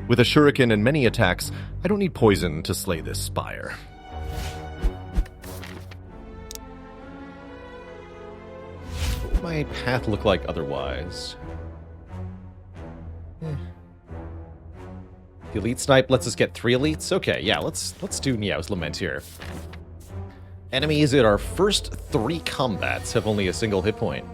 With a Shuriken and many attacks, I don't need poison to slay this spire. What would my path look like otherwise? The elite snipe lets us get 3 elites? Okay, yeah, let's do Niao's Lament here. Enemies in our first 3 combats have only a single hit point.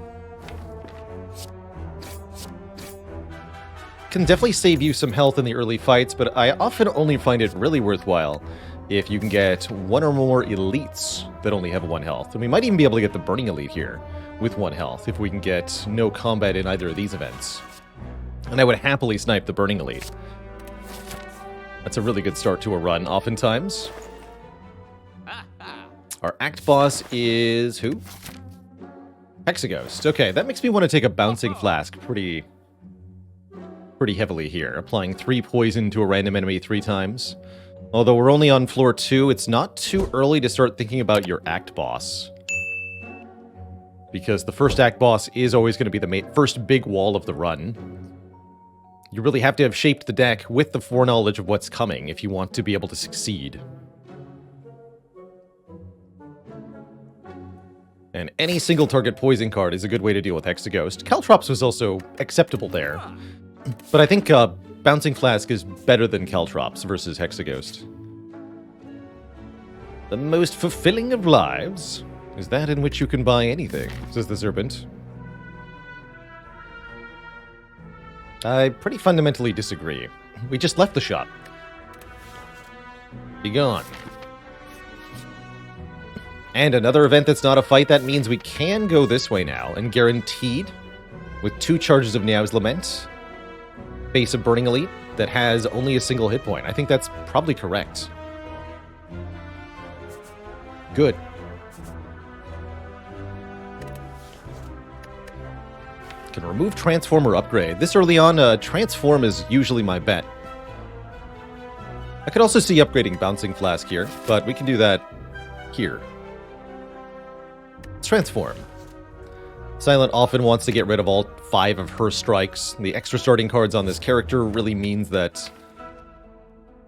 Can definitely save you some health in the early fights, but I often only find it really worthwhile if you can get 1 or more elites that only have 1 health. And we might even be able to get the Burning Elite here with 1 health if we can get no combat in either of these events. And I would happily snipe the Burning Elite. That's a really good start to a run, oftentimes. Our act boss is who? Hexaghost. Okay, that makes me want to take a Bouncing Flask pretty heavily here, applying 3 poison to a random enemy 3 times. Although we're only on floor 2, it's not too early to start thinking about your act boss. Because the first act boss is always going to be the first big wall of the run. You really have to have shaped the deck with the foreknowledge of what's coming if you want to be able to succeed. And any single target poison card is a good way to deal with Hexaghost. Caltrops was also acceptable there. But I think Bouncing Flask is better than Caltrops versus Hexaghost. The most fulfilling of lives is that in which you can buy anything, says the Serpent. I pretty fundamentally disagree. We just left the shop. Be gone. And another event that's not a fight, that means we can go this way now, and guaranteed, with 2 charges of Niao's Lament, face a Burning Elite that has only a single hit point. I think that's probably correct. Good. Can remove Transform or upgrade. This early on, Transform is usually my bet. I could also see upgrading Bouncing Flask here, but we can do that here. Let's Transform. Silent often wants to get rid of all 5 of her strikes. The extra starting cards on this character really means that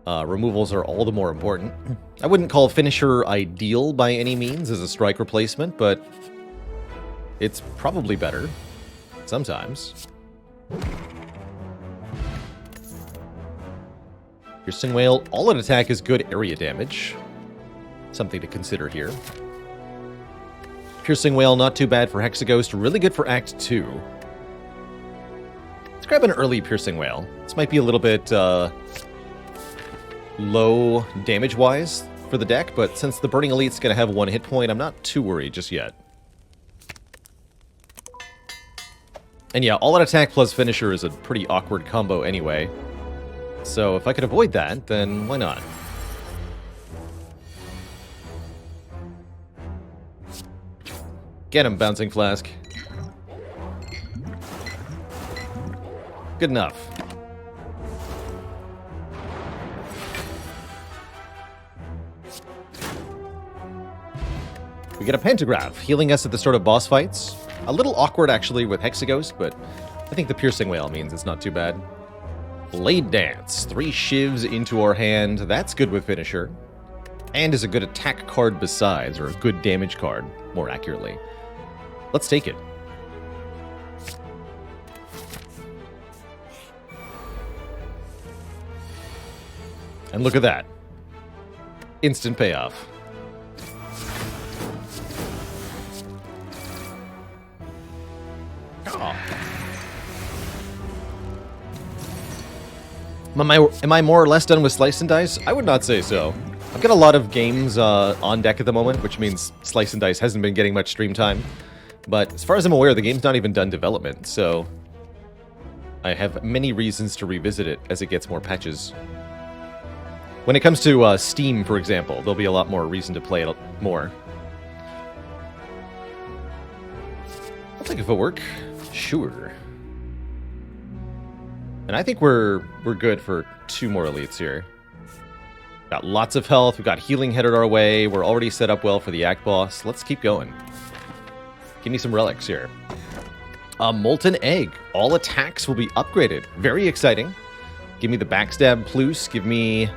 removals are all the more important. I wouldn't call Finisher ideal by any means as a strike replacement, but it's probably better. Sometimes. Piercing Wail, all at attack is good area damage. Something to consider here. Piercing Wail, not too bad for Hexaghost, really good for Act 2. Let's grab an early Piercing Wail. This might be a little bit low damage-wise for the deck, but since the Burning Elite's going to have 1 hit point, I'm not too worried just yet. And yeah, all-out attack plus finisher is a pretty awkward combo anyway. So if I could avoid that, then why not? Get him, Bouncing Flask. Good enough. We get a Pantograph, healing us at the start of boss fights. A little awkward, actually, with Hexaghost, but I think the Piercing Wail means it's not too bad. Blade Dance. 3 shivs into our hand. That's good with Finisher. And is a good attack card besides, or a good damage card, more accurately. Let's take it. And look at that. Instant payoff. Am I more or less done with Slice and Dice? I would not say so. I've got a lot of games on deck at the moment, which means Slice and Dice hasn't been getting much stream time. But as far as I'm aware, the game's not even done development, so I have many reasons to revisit it as it gets more patches. When it comes to Steam, for example, there'll be a lot more reason to play it more. I'll take a footwork. Sure. And I think we're good for 2 more elites here. Got lots of health, we've got healing headed our way, we're already set up well for the Act Boss. Let's keep going. Give me some relics here. A Molten Egg. All attacks will be upgraded. Very exciting. Give me the backstab plus. Give me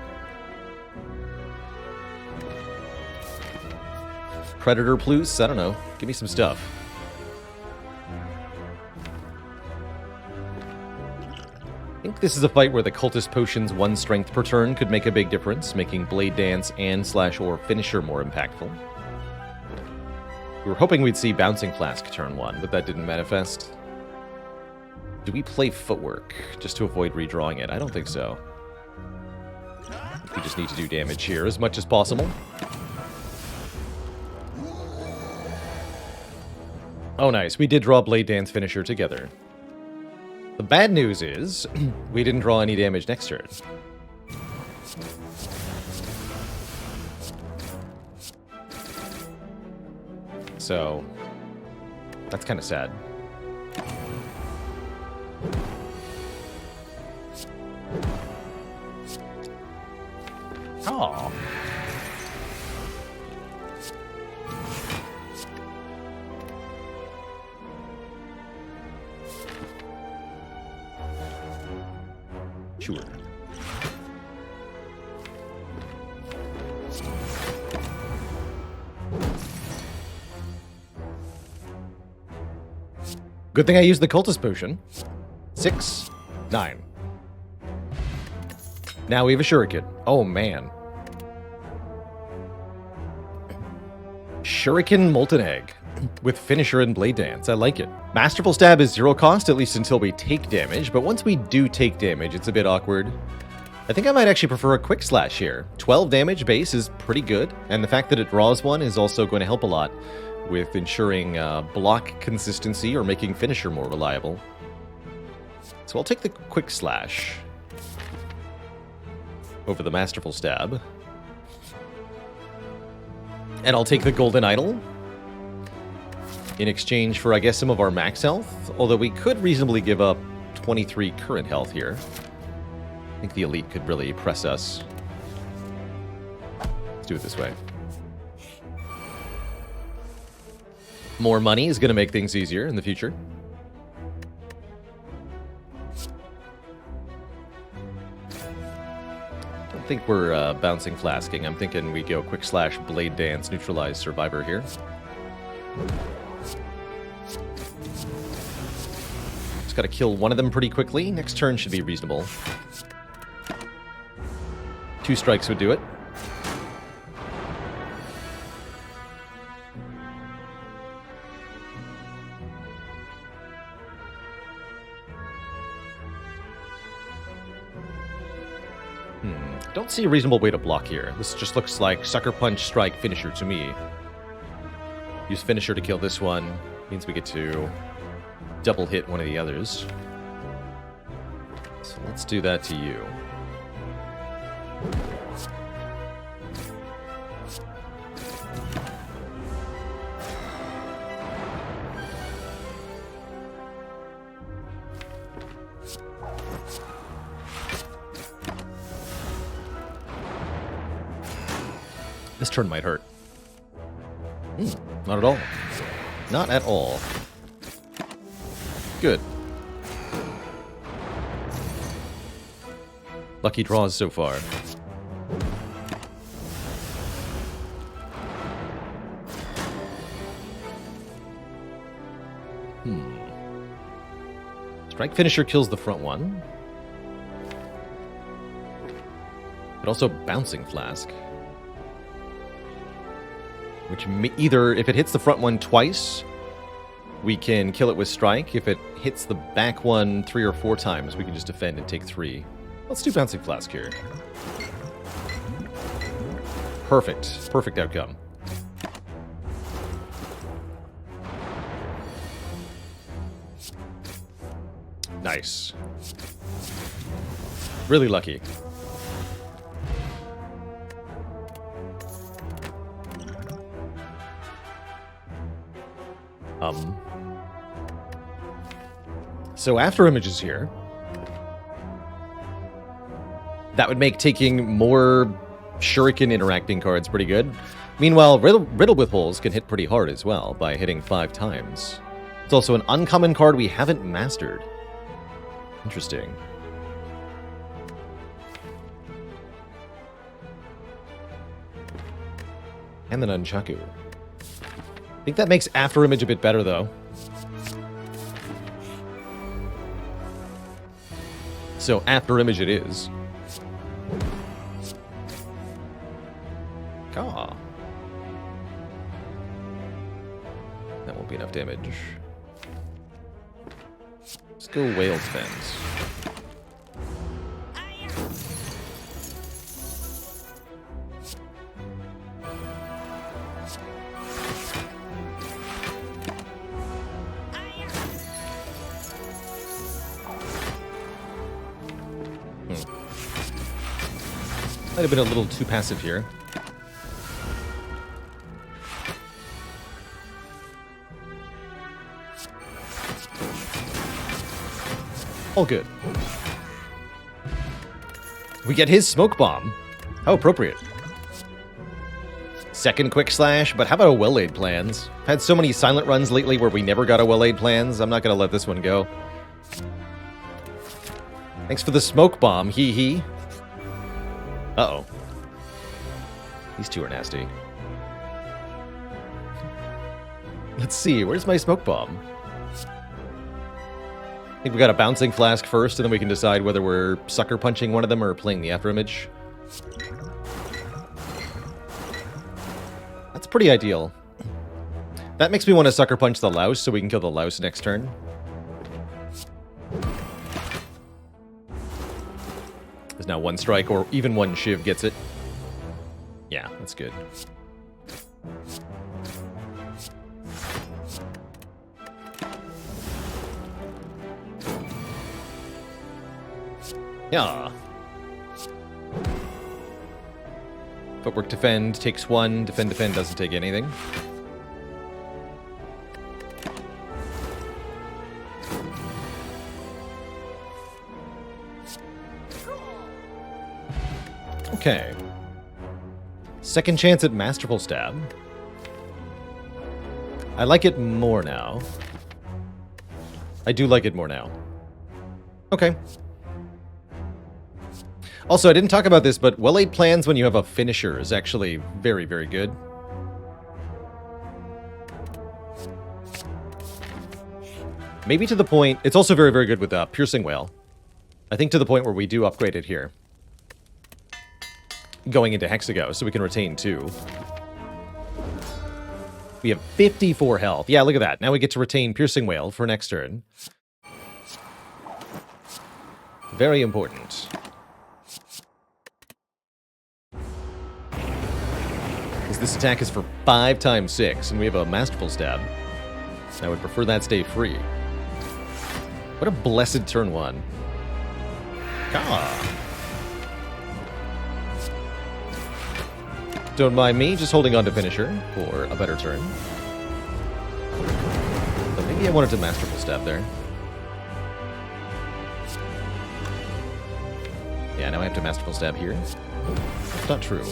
Predator plus. I don't know. Give me some stuff. I think this is a fight where the Cultist Potion's 1 strength per turn could make a big difference, making Blade Dance and /or Finisher more impactful. We were hoping we'd see Bouncing Flask turn 1, but that didn't manifest. Do we play Footwork just to avoid redrawing it? I don't think so. We just need to do damage here as much as possible. Oh, nice. We did draw Blade Dance Finisher together. The bad news is, we didn't draw any damage next turn. So, that's kind of sad. Oh. Sure. Good thing I used the Cultist Potion. 6, 9. Now we have a Shuriken. Oh, man. Shuriken Molten Egg with Finisher and Blade Dance. I like it. Masterful Stab is 0 cost, at least until we take damage, but once we do take damage, it's a bit awkward. I think I might actually prefer a Quick Slash here. 12 damage base is pretty good, and the fact that it draws 1 is also going to help a lot with ensuring block consistency or making Finisher more reliable. So I'll take the Quick Slash over the Masterful Stab. And I'll take the Golden Idol in exchange for, I guess, some of our max health, although we could reasonably give up 23 current health here. I think the Elite could really press us. Let's do it this way. More money is going to make things easier in the future. I don't think we're bouncing flasking. I'm thinking we go Quick Slash, Blade Dance, neutralize Survivor here. Just got to kill one of them pretty quickly. Next turn should be reasonable. 2 strikes would do it. Don't see a reasonable way to block here. This just looks like Sucker Punch, Strike, Finisher to me. Use Finisher to kill this one. Means we get to double hit one of the others. So let's do that to you. This turn might hurt. Not at all. Not at all. Good. Lucky draws so far. Strike Finisher kills the front one. But also Bouncing Flask. Which either, if it hits the front one twice, we can kill it with Strike. If it hits the back one 3 or 4 times, we can just defend and take 3. Let's do Bouncing Flask here. Perfect. Perfect outcome. Nice. Really lucky. So after images here, that would make taking more Shuriken interacting cards pretty good. Meanwhile, Riddle with Holes can hit pretty hard as well by hitting 5 times. It's also an uncommon card we haven't mastered. Interesting. And then Nunchaku. I think that makes After Image a bit better, though. So, After Image it is. Ah. That won't be enough damage. Let's go Whale Defense. Might have been a little too passive here. All good. We get his Smoke Bomb. How appropriate. Second Quick Slash, but how about a Well-Laid Plans? I've had so many silent runs lately where we never got a Well-Laid Plans. I'm not going to let this one go. Thanks for the Smoke Bomb, hee. Uh-oh. These two are nasty. Let's see, where's my Smoke Bomb? I think we got a Bouncing Flask first, and then we can decide whether we're Sucker Punching one of them or playing the After Image. That's pretty ideal. That makes me want to Sucker Punch the Louse so we can kill the Louse next turn. There's now one strike, or even one Shiv gets it. Yeah, that's good. Yeah. Footwork Defend takes one. Defend doesn't take anything. Okay. Second chance at Masterful Stab. I like it more now. I do like it more now. Okay. Also, I didn't talk about this, but Well-Laid Plans when you have a finisher is actually very, very good. Maybe to the point... It's also very, very good with Piercing Wail. I think to the point where we do upgrade it here. Going into Hexaghost, so we can retain 2. We have 54 health. Yeah, look at that. Now we get to retain Piercing Wail for next turn. Very important. This attack is for 5 times 6, and we have a Masterful Stab. I would prefer that stay free. What a blessed turn 1. Ah. Don't mind me, just holding on to Finisher for a better turn. But maybe I wanted to Masterful Stab there. Yeah, now I have to Masterful Stab here. That's not true.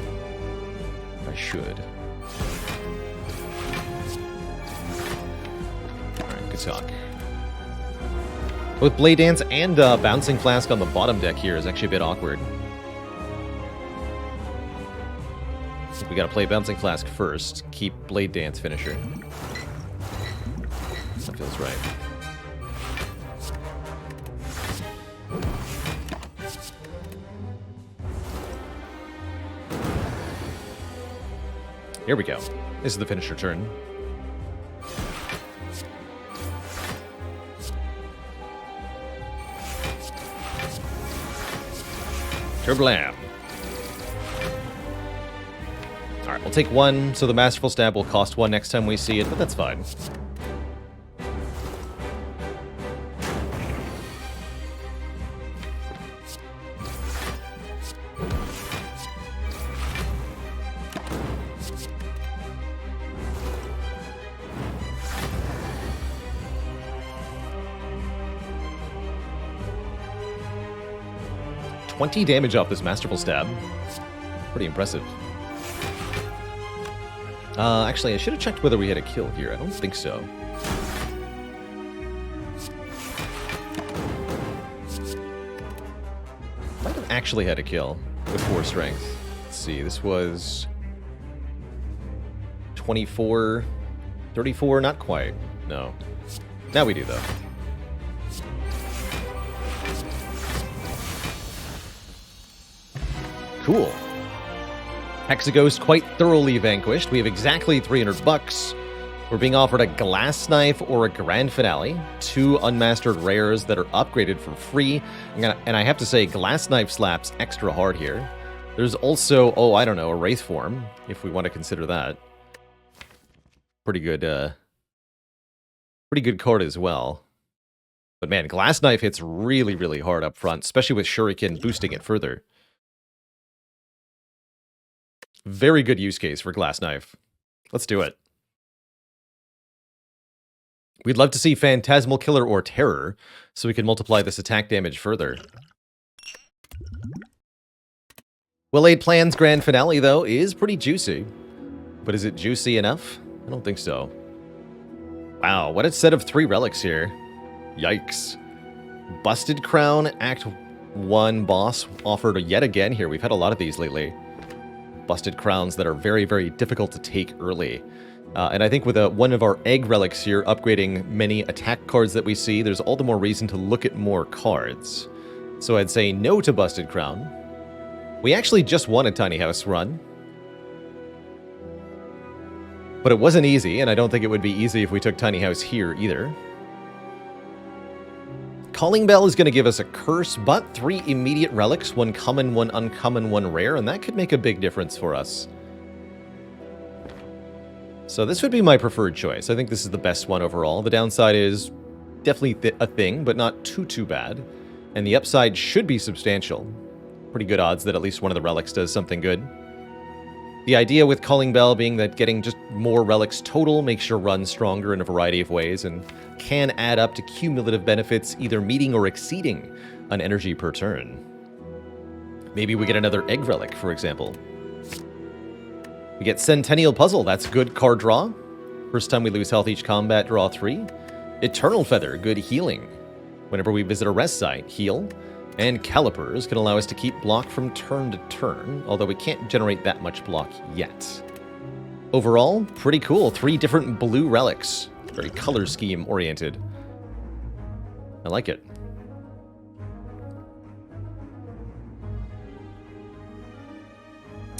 I should. Alright, good talk. Both Blade Dance and Bouncing Flask on the bottom deck here is actually a bit awkward. We gotta play Bouncing Flask first, keep Blade Dance finisher. That feels right. Here we go. This is the finisher turn. Turblam. Alright, we'll take 1, so the Masterful Stab will cost 1 next time we see it, but that's fine. $20 damage off this Masterful Stab. Pretty impressive. Actually, I should have checked whether we had a kill here. I don't think so. Might have actually had a kill with 4 strength. Let's see, this was... 24, 34, not quite. No. Now we do, though. Cool. Hexaghost quite thoroughly vanquished. We have exactly 300 bucks. We're being offered a Glass Knife or a Grand Finale, 2 unmastered rares that are upgraded for free. And I have to say, Glass Knife slaps extra hard here. There's also, oh, I don't know, a Wraith Form, if we want to consider that. Pretty good card as well. But man, Glass Knife hits really, really hard up front, especially with Shuriken boosting it further. Very good use case for Glass Knife. Let's do it. We'd love to see Phantasmal Killer or Terror, so we can multiply this attack damage further. Well-Laid Plans Grand Finale, though, is pretty juicy. But is it juicy enough? I don't think so. Wow, what a set of 3 relics here. Yikes. Busted Crown, Act 1 boss offered yet again here. We've had a lot of these lately. Busted Crowns that are very, very difficult to take early. And I think with one of our egg relics here upgrading many attack cards that we see, there's all the more reason to look at more cards. So I'd say no to Busted Crown. We actually just won a Tiny House run. But it wasn't easy, and I don't think it would be easy if we took Tiny House here either. Calling Bell is going to give us a curse, but 3 immediate relics, 1 common, 1 uncommon, 1 rare, and that could make a big difference for us. So this would be my preferred choice. I think this is the best one overall. The downside is definitely a thing, but not too bad. And the upside should be substantial. Pretty good odds that at least one of the relics does something good. The idea with Calling Bell being that getting just more relics total makes your run stronger in a variety of ways and can add up to cumulative benefits either meeting or exceeding an energy per turn. Maybe we get another egg relic, for example. We get Centennial Puzzle, that's good card draw. First time we lose health each combat, draw 3. Eternal Feather, good healing. Whenever we visit a rest site, heal. And Calipers can allow us to keep block from turn to turn, although we can't generate that much block yet. Overall, pretty cool. 3 different blue relics. Very color scheme oriented. I like it.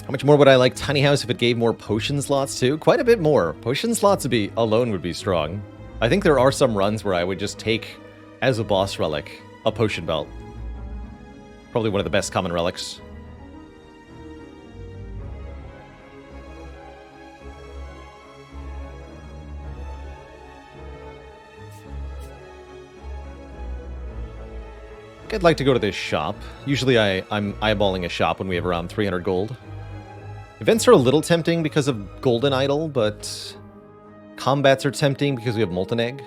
How much more would I like Tiny House if it gave more potion slots too? Quite a bit more. Potion slots alone would be strong. I think there are some runs where I would just take, as a boss relic, a potion belt. Probably one of the best common relics. I'd like to go to this shop. Usually I'm eyeballing a shop when we have around 300 gold. Events are a little tempting because of Golden Idol, but combats are tempting because we have Molten Egg.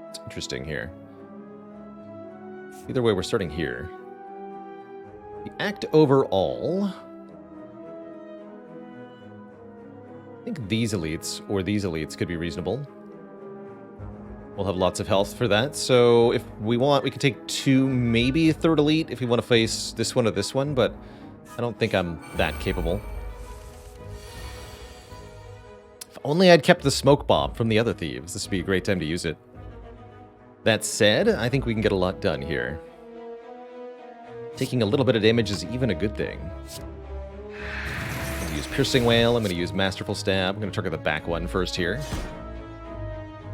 It's interesting here. Either way, we're starting here. The act overall... I think these elites, or these elites, could be reasonable. We'll have lots of health for that, so if we want, we could take 2, maybe a 3rd elite, if we want to face this one or this one, but I don't think I'm that capable. If only I'd kept the smoke bomb from the other thieves. This would be a great time to use it. That said, I think we can get a lot done here. Taking a little bit of damage is even a good thing. I'm going to use Piercing Wail, I'm going to use Masterful Stab, I'm going to target the back one first here.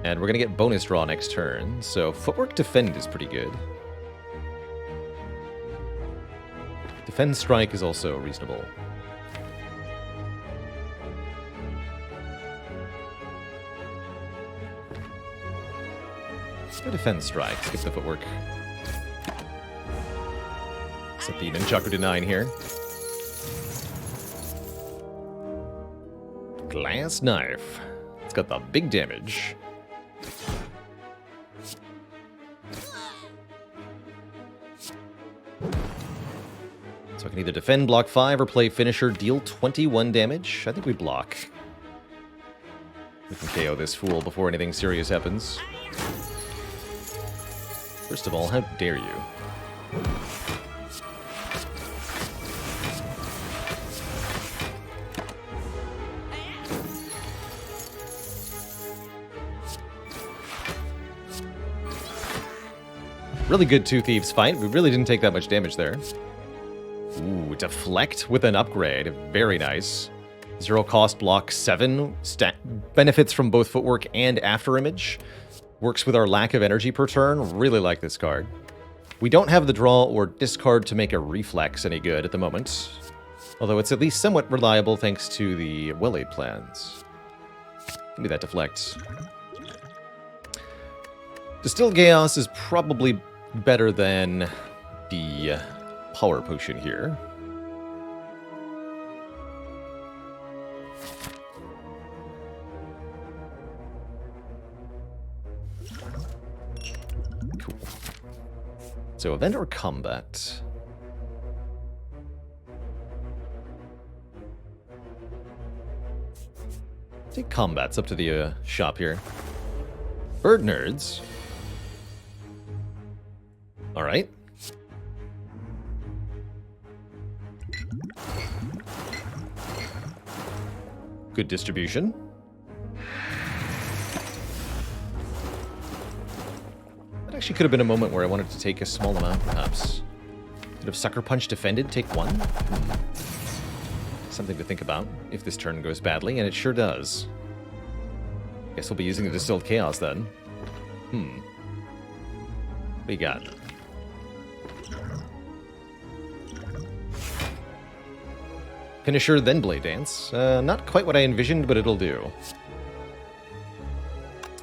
And we're going to get bonus draw next turn, so Footwork Defend is pretty good. Defend Strike is also reasonable. Let's go Defend Strike, skip the Footwork. Set the Nunchaku to 9 here. Glass Knife. It's got the big damage. So I can either defend, block 5, or play Finisher, deal 21 damage. I think we block. We can KO this fool before anything serious happens. First of all, how dare you? Really good Two Thieves fight. We really didn't take that much damage there. Ooh, deflect with an upgrade. Very nice. 0 cost block 7. Benefits from both footwork and after image. Works with our lack of energy per turn. Really like this card. We don't have the draw or discard to make a reflex any good at the moment. Although it's at least somewhat reliable thanks to the well-laid plans. Give me that deflect. Distilled Chaos is probably better than the Power Potion here. Cool. So, event or combat? Take combat's up to the shop here. Bird nerds. Alright. Good distribution. That actually could have been a moment where I wanted to take a small amount, perhaps. Could have Sucker Punch defended, take 1. Something to think about if this turn goes badly, and it sure does. Guess we'll be using the Distilled Chaos then. What do you got? Finisher, then Blade Dance. Not quite what I envisioned, but it'll do.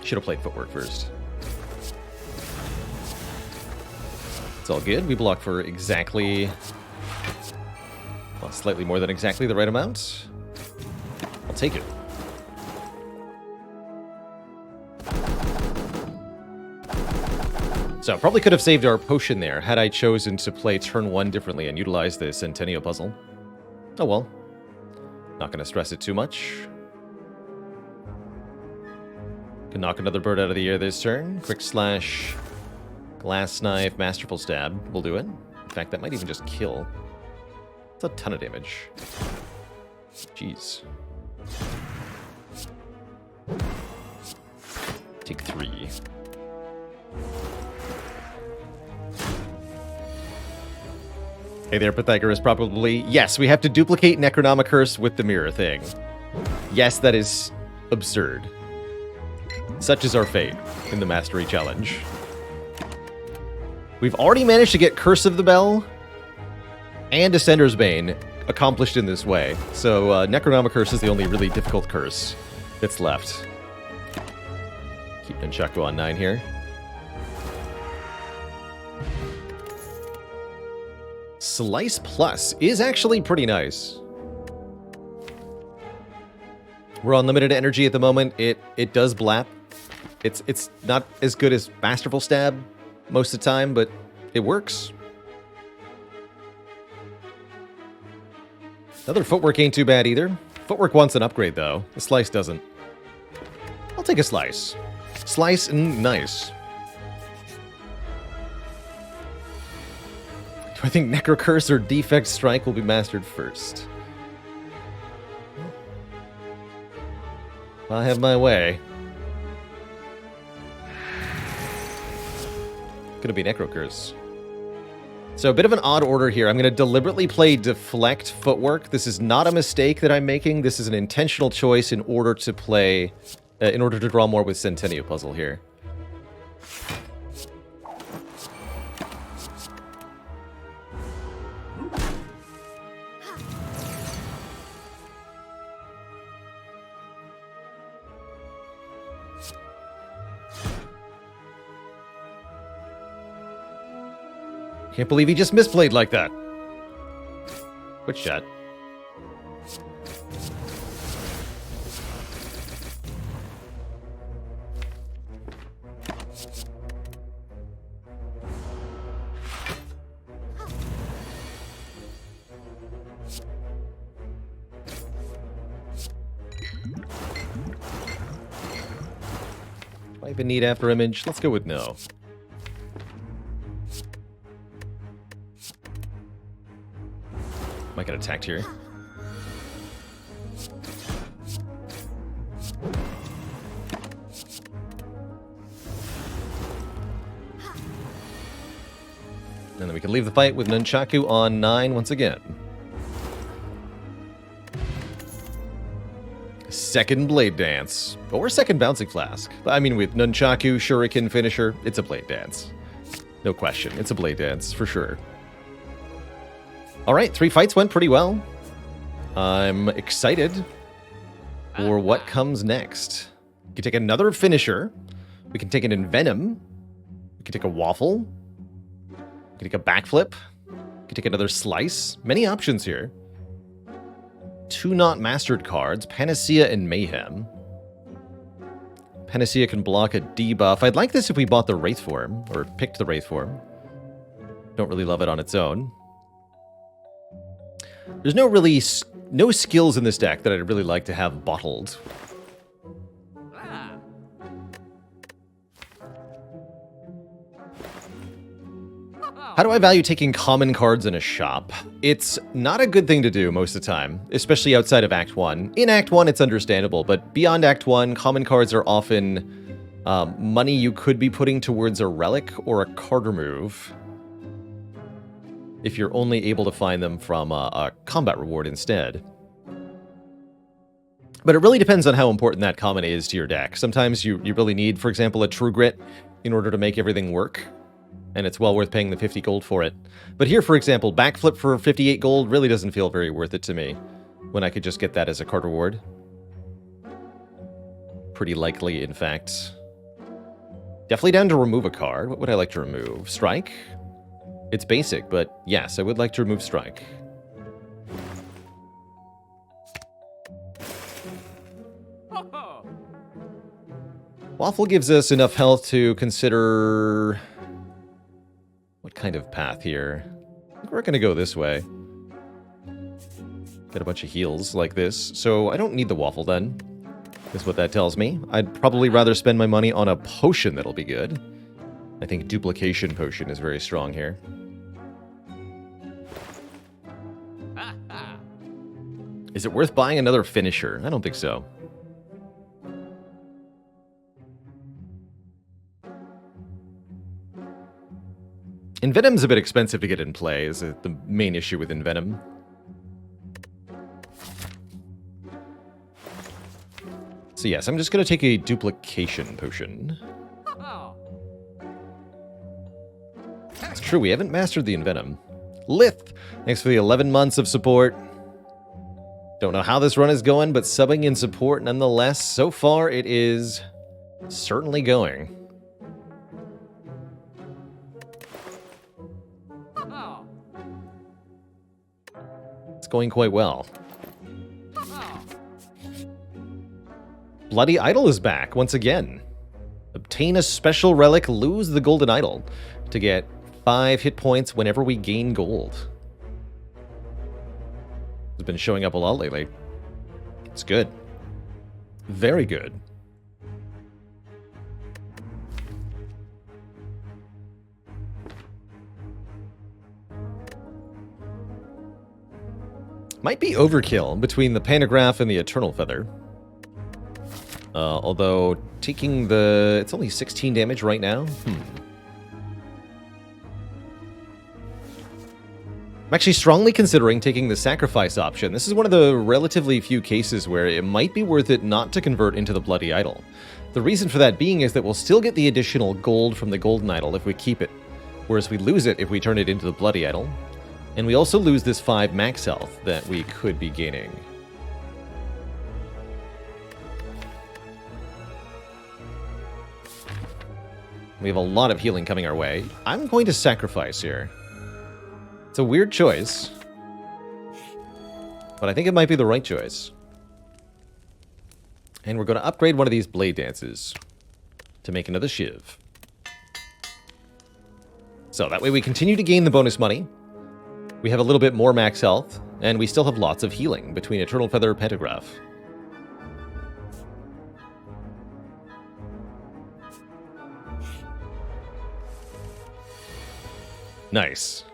Should have played Footwork first. It's all good. We block for exactly... well, slightly more than exactly the right amount. I'll take it. So, probably could have saved our potion there had I chosen to play turn 1 differently and utilize the Centennial Puzzle. Oh well. Not going to stress it too much. Can knock another bird out of the air this turn. Quick Slash, Glass Knife, Masterful Stab will do it. In fact, that might even just kill. That's a ton of damage. Jeez. Take 3. Hey there, Pythagoras, probably. Yes, we have to duplicate Necronomicurse with the mirror thing. Yes, that is absurd. Such is our fate in the Mastery Challenge. We've already managed to get Curse of the Bell and Ascender's Bane accomplished in this way. So Necronomicurse is the only really difficult curse that's left. Keep Nunchaku on 9 here. Slice Plus is actually pretty nice. We're on limited energy at the moment. It does blap. It's not as good as Masterful Stab most of the time, but it works. Another Footwork ain't too bad either. Footwork wants an upgrade though. The Slice doesn't. I'll take a Slice. Slice and nice. I think Necrocurse or Defect Strike will be mastered first. I'll have my way. Gonna be Necrocurse. So a bit of an odd order here. I'm gonna deliberately play Deflect Footwork. This is not a mistake that I'm making. This is an intentional choice in order to play, in order to draw more with Centennial Puzzle here. Can't believe he just misplayed like that. Good shot. Do I even need after image? Let's go with no. Might get attacked here. can leave the fight with Nunchaku on 9 once again. Second Blade Dance. Or second Bouncing Flask. I mean, with Nunchaku, Shuriken, Finisher, it's a Blade Dance. No question, it's a Blade Dance, for sure. Alright, 3 fights went pretty well. I'm excited for what comes next. We can take another Finisher. We can take an Envenom. We can take a Waffle. We can take a Backflip. We can take another Slice. Many options here. 2 not mastered cards, Panacea and Mayhem. Panacea can block a debuff. I'd like this if we bought the Wraith form, or picked the Wraith form. Don't really love it on its own. There's no skills in this deck that I'd really like to have bottled. How do I value taking common cards in a shop? It's not a good thing to do most of the time, especially outside of Act 1. In Act 1, it's understandable, but beyond Act 1, common cards are often money you could be putting towards a relic or a card remove, if you're only able to find them from a combat reward instead. But it really depends on how important that common is to your deck. Sometimes you really need, for example, a True Grit in order to make everything work, and it's well worth paying the 50 gold for it. But here, for example, Backflip for 58 gold really doesn't feel very worth it to me, when I could just get that as a card reward. Pretty likely, in fact. Definitely down to remove a card. What would I like to remove? Strike? It's basic, but yes, I would like to remove Strike. Waffle gives us enough health to consider... what kind of path here? I think we're going to go this way. Get a bunch of heals like this, so I don't need the Waffle then, is what that tells me. I'd probably rather spend my money on a potion that'll be good. I think Duplication Potion is very strong here. Is it worth buying another Finisher? I don't think so. Envenom's a bit expensive to get in play, is the main issue with Envenom. So yes, I'm just going to take a Duplication Potion. It's true, we haven't mastered the Envenom. Lith, thanks for the 11 months of support. Don't know how this run is going, but subbing in support nonetheless. So far, it is certainly going. It's going quite well. Bloody Idol is back once again. Obtain a special relic, lose the Golden Idol to get 5 hit points whenever we gain gold. It's been showing up a lot lately. It's good. Very good. Might be overkill between the Pantograph and the Eternal Feather. Although, taking the... it's only 16 damage right now? I'm actually strongly considering taking the Sacrifice option. This is one of the relatively few cases where it might be worth it not to convert into the Bloody Idol. The reason for that being is that we'll still get the additional gold from the Golden Idol if we keep it, whereas we lose it if we turn it into the Bloody Idol. And we also lose this 5 max health that we could be gaining. We have a lot of healing coming our way. I'm going to sacrifice here. It's a weird choice, but I think it might be the right choice. And we're going to upgrade one of these Blade Dances to make another Shiv. So that way we continue to gain the bonus money. We have a little bit more max health, and we still have lots of healing between Eternal Feather and Pantograph. Nice.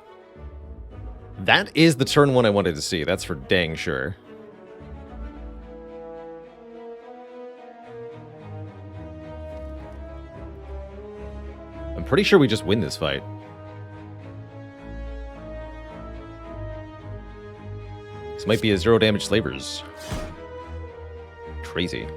That is the turn 1 I wanted to see, that's for dang sure. I'm pretty sure we just win this fight. This might be a 0 damage slavers. Crazy.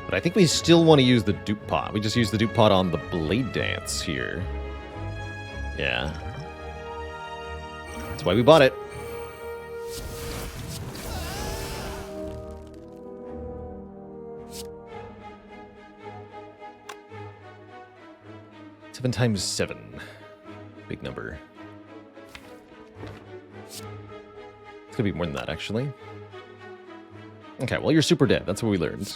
But I think we still want to use the dupe pot. We just use the dupe pot on the blade dance here. Yeah. That's why we bought it. Seven times 7. Big number. It's gonna be more than that, actually. Okay, well, you're super dead. That's what we learned.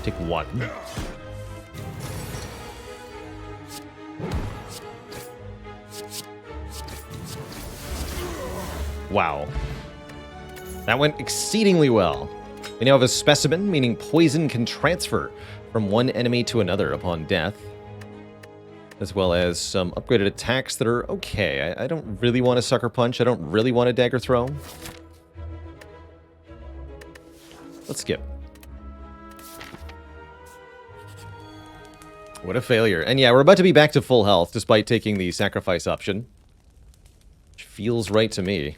Take 1. Wow. That went exceedingly well. We now have a specimen, meaning poison can transfer from one enemy to another upon death. As well as some upgraded attacks that are okay. I don't really want a sucker punch. I don't really want a dagger throw. Let's skip. What a failure. And yeah, we're about to be back to full health despite taking the sacrifice option. Which feels right to me.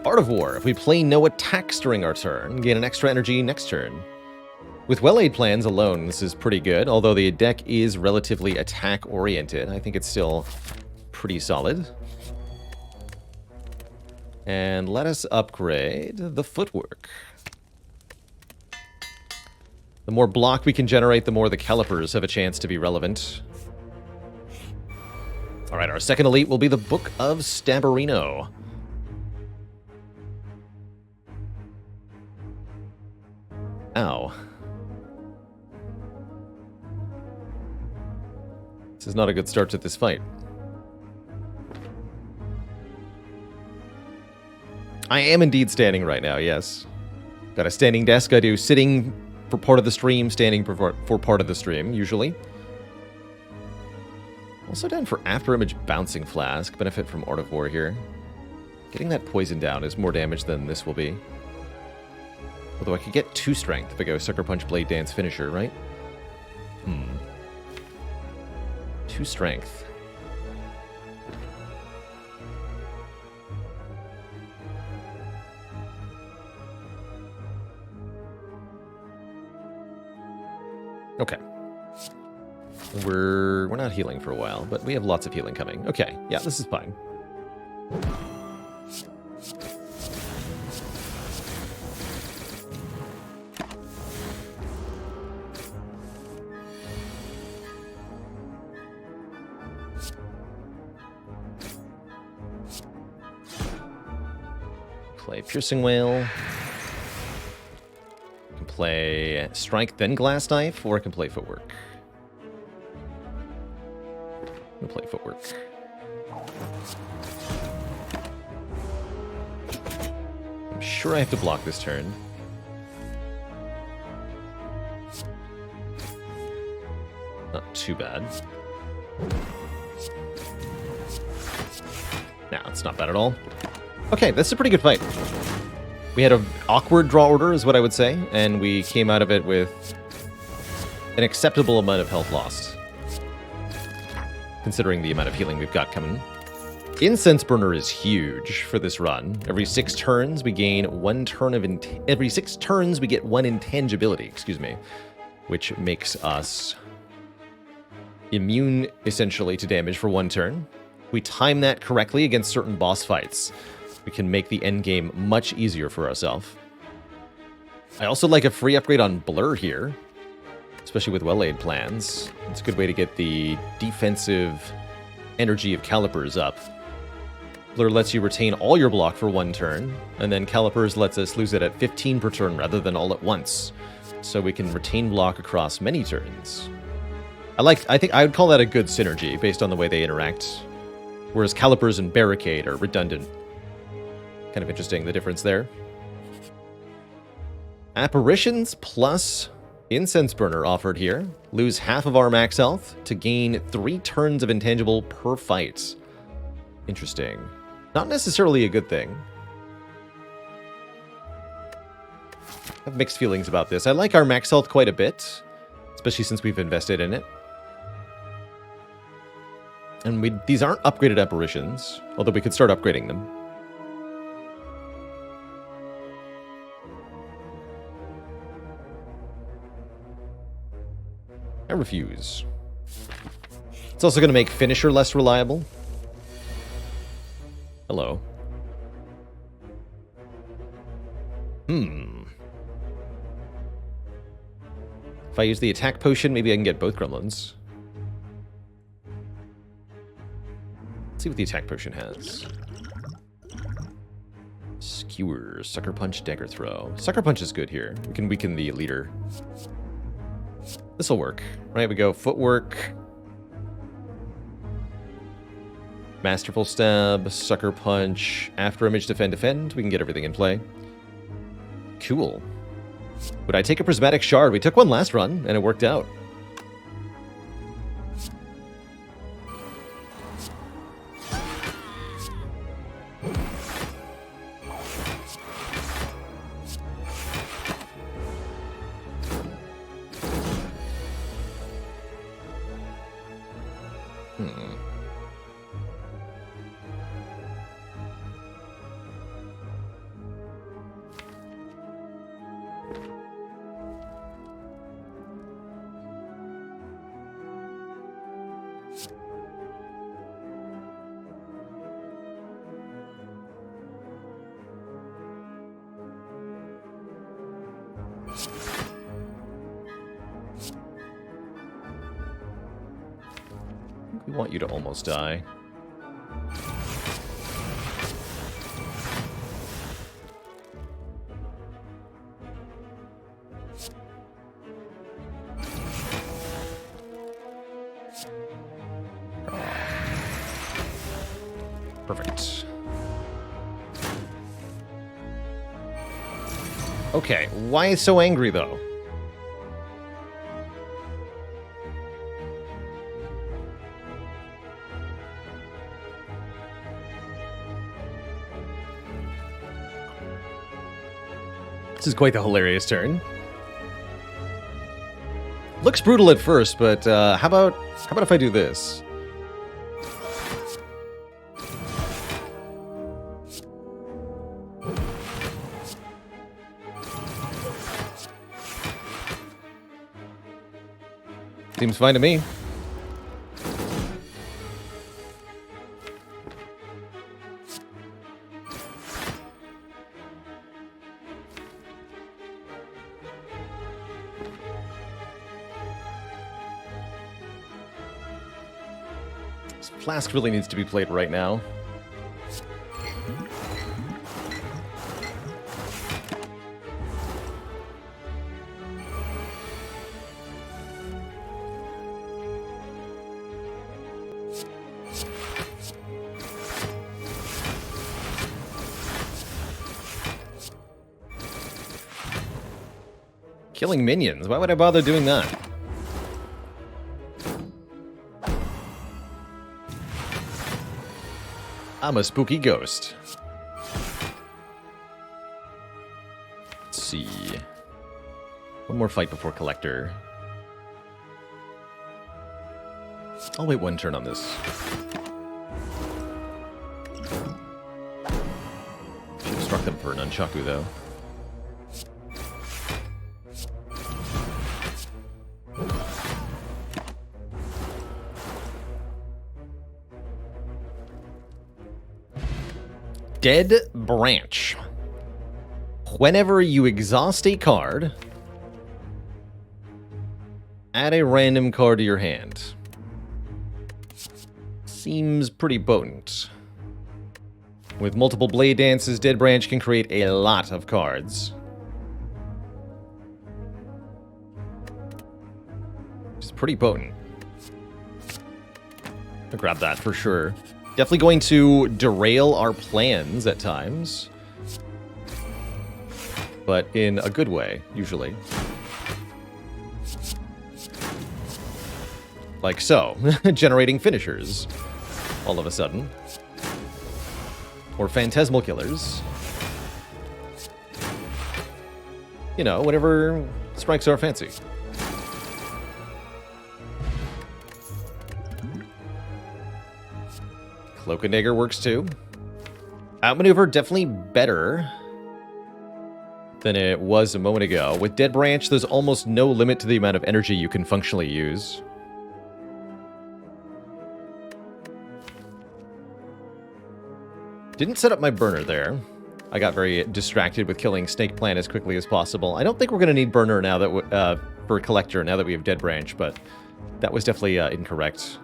Art of War. If we play no attacks during our turn, gain an extra energy next turn. With well-laid plans alone, this is pretty good, although the deck is relatively attack-oriented. I think it's still pretty solid. And let us upgrade the footwork. The more block we can generate, the more the calipers have a chance to be relevant. Alright, our second elite will be the Book of Stabberino. Ow. This is not a good start to this fight. I am indeed standing right now, yes. Got a standing desk. I do sitting for part of the stream, standing for part of the stream, usually. Also down for After Image Bouncing Flask. Benefit from Art of War here. Getting that poison down is more damage than this will be. Although I could get 2 strength if I go Sucker Punch, Blade Dance, Finisher, right? 2 strength. Okay. We're not healing for a while, but we have lots of healing coming. Okay, yeah, this is fine. Play Piercing Wail. I can play Strike, then Glass Knife, or I can play Footwork. I'm gonna play Footwork. I'm sure I have to block this turn. Not too bad. Nah, it's not bad at all. Okay, that's a pretty good fight. We had an awkward draw order, is what I would say, and we came out of it with an acceptable amount of health lost, considering the amount of healing we've got coming. Incense Burner is huge for this run. Every 6 turns, we gain 1 turn of every 6 turns, we get 1 intangibility, excuse me, which makes us immune, essentially, to damage for 1 turn. We time that correctly against certain boss fights. We can make the endgame much easier for ourselves. I also like a free upgrade on Blur here, especially with well-laid plans. It's a good way to get the defensive energy of Calipers up. Blur lets you retain all your block for 1 turn, and then Calipers lets us lose it at 15 per turn rather than all at once, so we can retain block across many turns. I think I would call that a good synergy based on the way they interact, whereas Calipers and Barricade are redundant. Kind of interesting, the difference there. Apparitions plus Incense Burner offered here. Lose half of our max health to gain 3 turns of intangible per fight. Interesting. Not necessarily a good thing. I have mixed feelings about this. I like our max health quite a bit, especially since we've invested in it. And these aren't upgraded apparitions, although we could start upgrading them. I refuse. It's also going to make Finisher less reliable. Hello. If I use the attack potion, maybe I can get both gremlins. Let's see what the attack potion has. Skewer, Sucker Punch, Dagger Throw. Sucker Punch is good here. We can weaken the leader. This'll work. Right, we go Footwork. Masterful Stab, Sucker Punch, After Image, Defend, Defend. We can get everything in play. Cool. Would I take a Prismatic Shard? We took one last run, and it worked out. We want you to almost die. Perfect. Okay, why so angry though? This is quite the hilarious turn. Looks brutal at first, but how about if I do this? Seems fine to me. Flask really needs to be played right now. Killing minions. Why would I bother doing that? I'm a spooky ghost. Let's see. One more fight before Collector. I'll wait one turn on this. Should have struck them for an Nunchaku, though. Dead Branch. Whenever you exhaust a card, add a random card to your hand. Seems pretty potent. With multiple Blade Dances, Dead Branch can create a lot of cards. It's pretty potent. I'll grab that for sure. Definitely going to derail our plans at times. But in a good way, usually. Like so. Generating finishers. All of a sudden. Or phantasmal killers. You know, whatever strikes our fancy. Cloak and Dagger works too. Outmaneuver definitely better than it was a moment ago. With Dead Branch, there's almost no limit to the amount of energy you can functionally use. Didn't set up my burner there. I got very distracted with killing Snake Plant as quickly as possible. I don't think we're going to need burner now that for Collector now that we have Dead Branch, but that was definitely incorrect.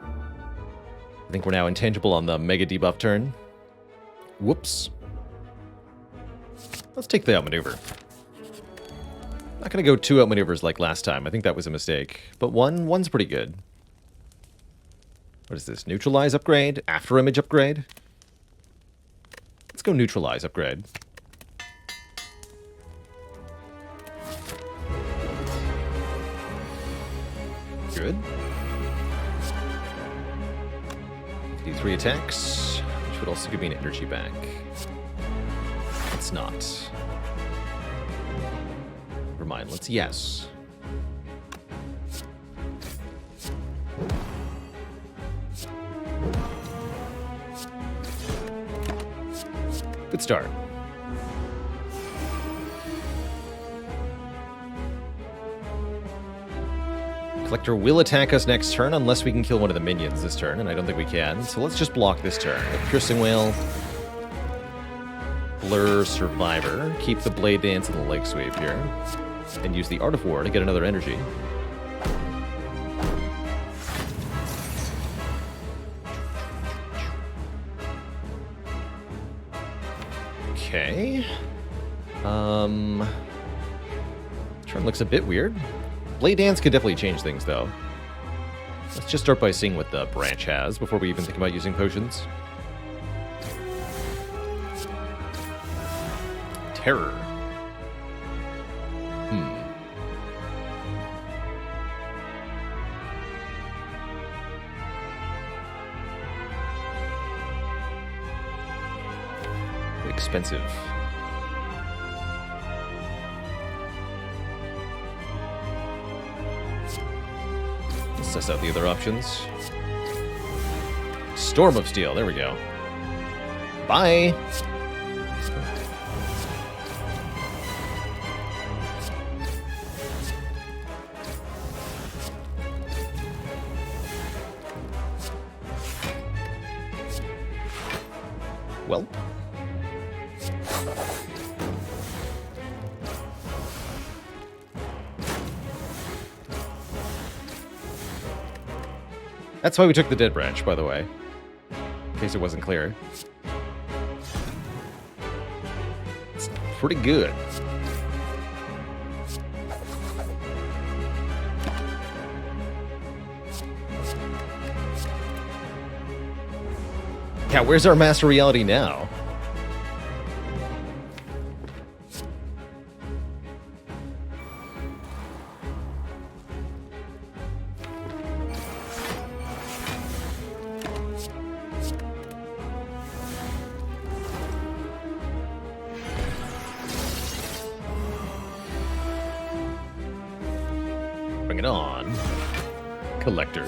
I think we're now intangible on the Mega Debuff turn. Whoops. Let's take the outmaneuver. Not going to go 2 outmaneuvers like last time. I think that was a mistake. But one's pretty good. What is this? Neutralize upgrade? After image upgrade? Let's go neutralize upgrade. Good. Do 3 attacks, which would also give me an energy back. It's not. Never mind, let's yes. Good start. Collector will attack us next turn unless we can kill one of the minions this turn, and I don't think we can. So let's just block this turn. Piercing Wail, Blur, Survivor. Keep the Blade Dance and the Leg Sweep here. And use the Art of War to get another energy. Okay. Turn looks a bit weird. Blade Dance could definitely change things, though. Let's just start by seeing what the branch has before we even think about using potions. Terror. Expensive. Let's test out the other options. Storm of Steel, there we go. Bye! Well. That's why we took the Dead Branch, by the way. In case it wasn't clear. It's pretty good. Yeah, where's our Master Reality now? Bring it on. Collector.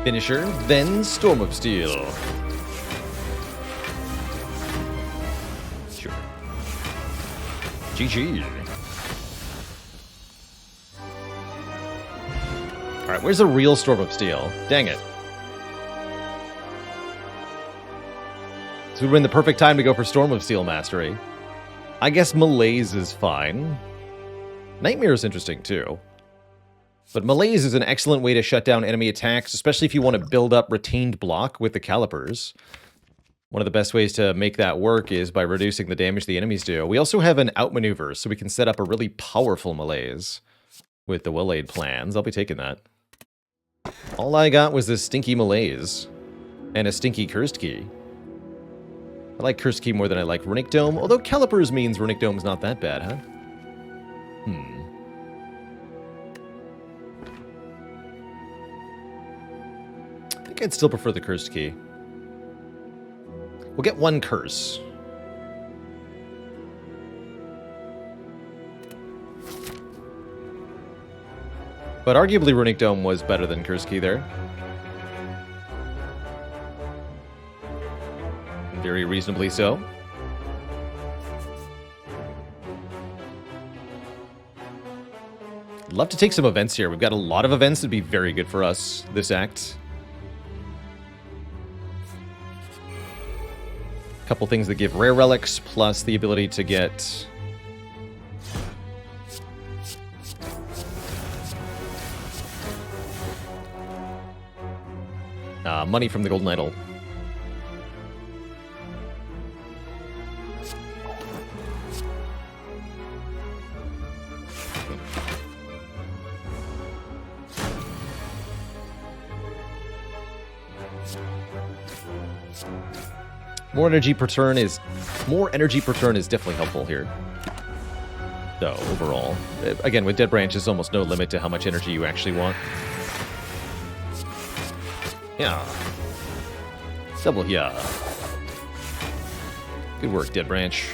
Finisher, then Storm of Steel. Sure. GG. Alright, where's the real Storm of Steel? Dang it. This would have been the perfect time to go for Storm of Steel Mastery. I guess Malaise is fine. Nightmare is interesting, too. But Malaise is an excellent way to shut down enemy attacks, especially if you want to build up retained block with the calipers. One of the best ways to make that work is by reducing the damage the enemies do. We also have an outmaneuver, so we can set up a really powerful Malaise with the well-laid plans. I'll be taking that. All I got was this stinky Malaise and a stinky Cursed Key. I like Cursed Key more than I like Runic Dome, although Calipers means Runic Dome's not that bad, huh? I think I'd still prefer the cursed key. We'll get one curse. But arguably Runic Dome was better than Curse Key there. Very reasonably so. Love to take some events here. We've got a lot of events that'd be very good for us this act. A couple things that give rare relics, plus the ability to get money from the Golden Idol. More energy per turn is definitely helpful here. Though overall, again with Dead Branch, there's almost no limit to how much energy you actually want. Yeah. Double yeah. Good work, Dead Branch.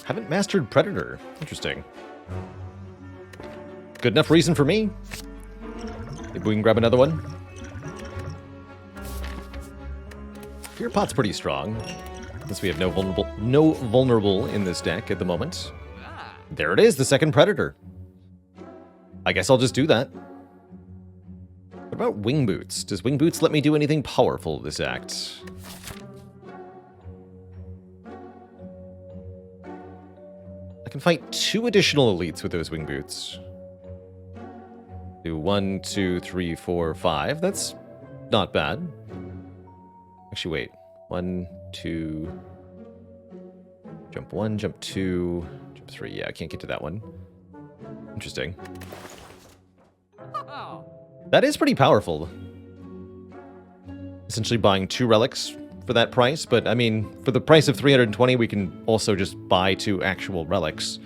Haven't mastered Predator. Interesting. Good enough reason for me. Maybe we can grab another one. Fear Pot's pretty strong, since we have no vulnerable in this deck at the moment. There it is, the second Predator. I guess I'll just do that. What about Wing Boots? Does Wing Boots let me do anything powerful this act? I can fight 2 additional elites with those Wing Boots. Do 1, 2, 3, 4, 5. That's not bad. Actually, wait. 1, 2... Jump 1, jump 2, jump 3. Yeah, I can't get to that one. Interesting. That is pretty powerful. Essentially buying 2 relics for that price, but I mean, for the price of 320, we can also just buy 2 actual relics.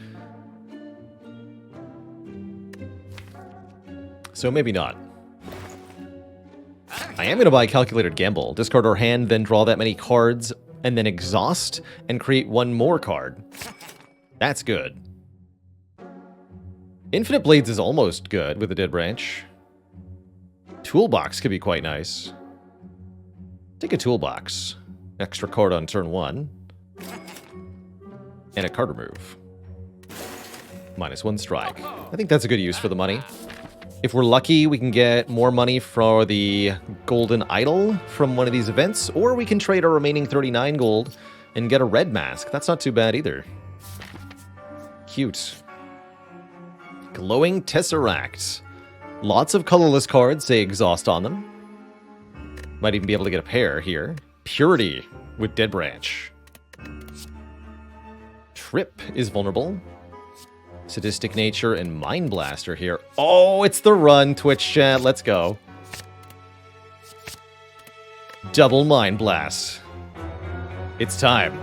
So maybe not. I am going to buy Calculated Gamble. Discard our hand, then draw that many cards, and then exhaust, and create 1 more card. That's good. Infinite Blades is almost good with the Dead Branch. Toolbox could be quite nice. Take a Toolbox. Extra card on turn 1. And a card remove. -1 strike. I think that's a good use for the money. If we're lucky, we can get more money for the Golden Idol from one of these events, or we can trade our remaining 39 gold and get a red mask. That's not too bad either. Cute. Glowing Tesseract. Lots of colorless cards say exhaust on them. Might even be able to get a pair here. Purity with Dead Branch. Trip is vulnerable. Sadistic Nature and Mind Blaster here. Oh, it's the run, Twitch chat. Let's go. Double Mind Blast. It's time.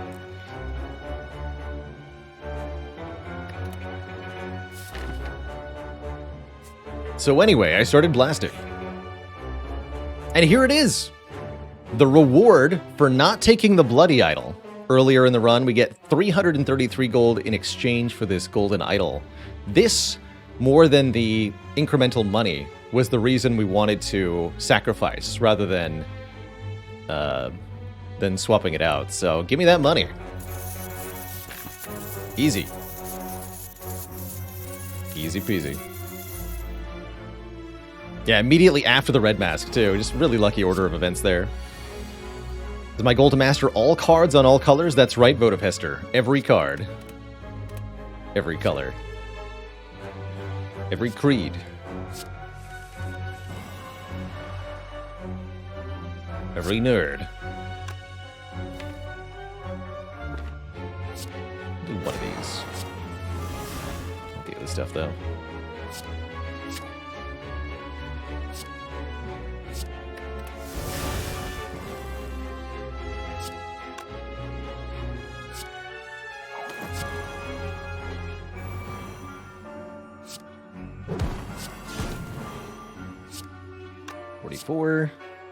So anyway, I started blasting. And here it is. The reward for not taking the Bloody Idol. Earlier in the run, we get 333 gold in exchange for this Golden Idol. This, more than the incremental money, was the reason we wanted to sacrifice rather than swapping it out. So give me that money. Easy. Easy peasy. Yeah, immediately after the red mask, too. Just really lucky order of events there. Is my goal to master all cards on all colors? That's right, Votive Hester. Every card. Every color. Every creed. Every nerd. Do one of these. Not the other stuff, though.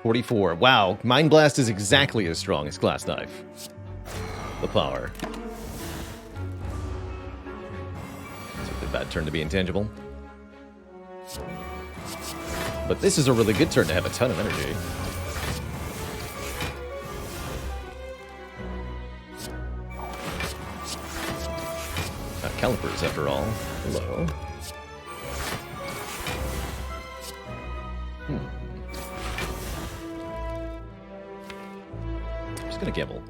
$44. Wow, Mind Blast is exactly as strong as Glass Knife. The power. It's a really bad turn to be intangible. But this is a really good turn to have a ton of energy. Calipers, after all. Hello. Just gonna gamble.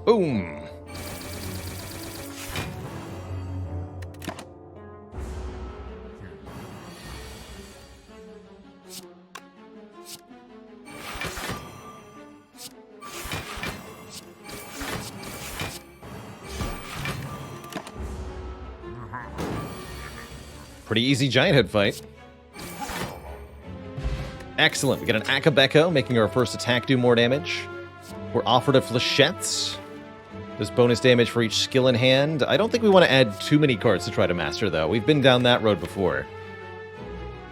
Boom! Pretty easy giant head fight. Excellent. We get an Akabeko, making our first attack do more damage. We're offered a Flechettes. There's bonus damage for each skill in hand. I don't think we want to add too many cards to try to master, though. We've been down that road before.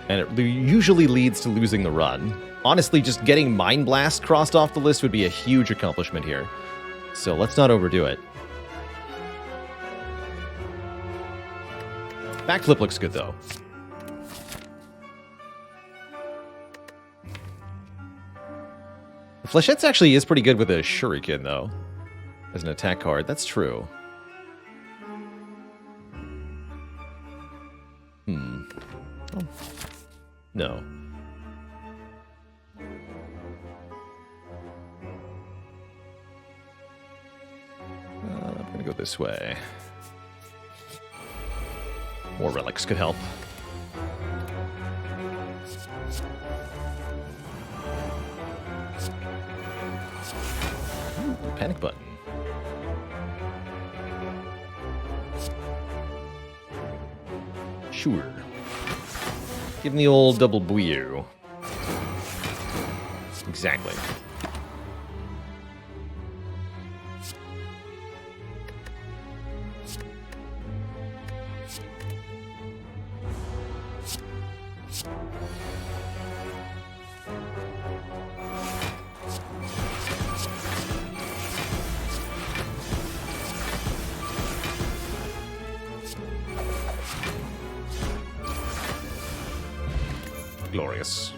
And it usually leads to losing the run. Honestly, just getting Mind Blast crossed off the list would be a huge accomplishment here. So let's not overdo it. Backflip looks good, though. The Flechettes actually is pretty good with a Shuriken, though. As an attack card. That's true. Oh. No. I'm gonna go this way. More relics could help. Ooh, panic button. Sure. Give him the old double bouillou. Exactly. Glorious.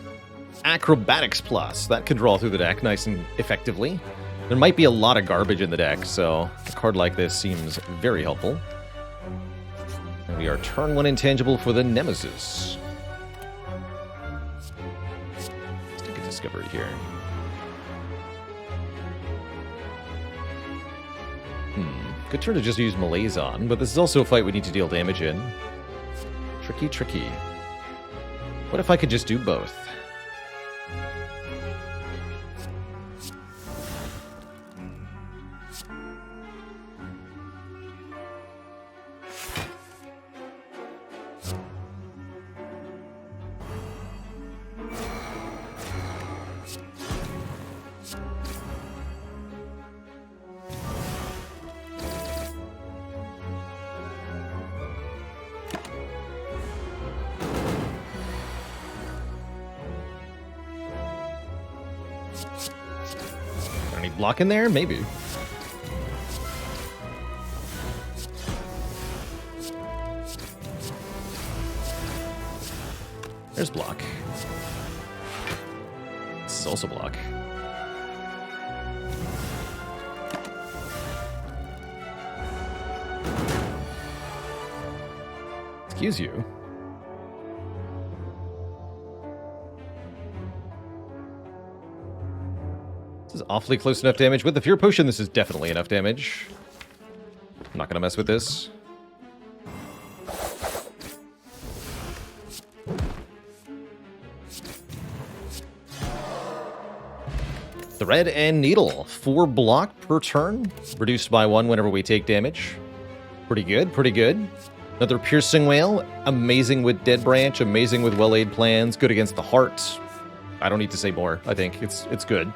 Acrobatics Plus. That can draw through the deck nice and effectively. There might be a lot of garbage in the deck, so a card like this seems very helpful. And we are turn 1 intangible for the Nemesis. Let's take a discovery here. Good turn to just use Malaise on, but this is also a fight we need to deal damage in. Tricky, tricky. What if I could just do both? Any block in there? Maybe. There's block. This is also block. Excuse you. This is awfully close enough damage. With the Fear Potion, this is definitely enough damage. I'm not going to mess with this. Thread and Needle. 4 block per turn. Reduced by 1 whenever we take damage. Pretty good, pretty good. Another Piercing Wail. Amazing with Dead Branch. Amazing with Well-Laid Plans. Good against the Heart. I don't need to say more. I think it's good.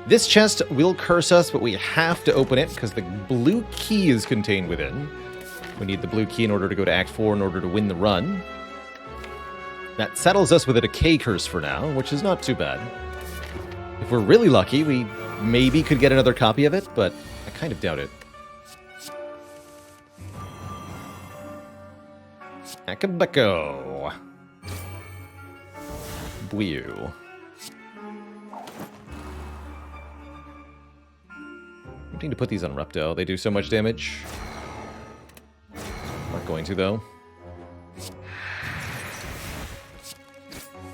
This chest will curse us, but we have to open it because the blue key is contained within. We need the blue key in order to go to Act 4 in order to win the run. That settles us with a Decay Curse for now, which is not too bad. If we're really lucky, we maybe could get another copy of it, but I kind of doubt it. Akabeko. Buiu. I need to put these on Rupto. They do so much damage. Not going to, though.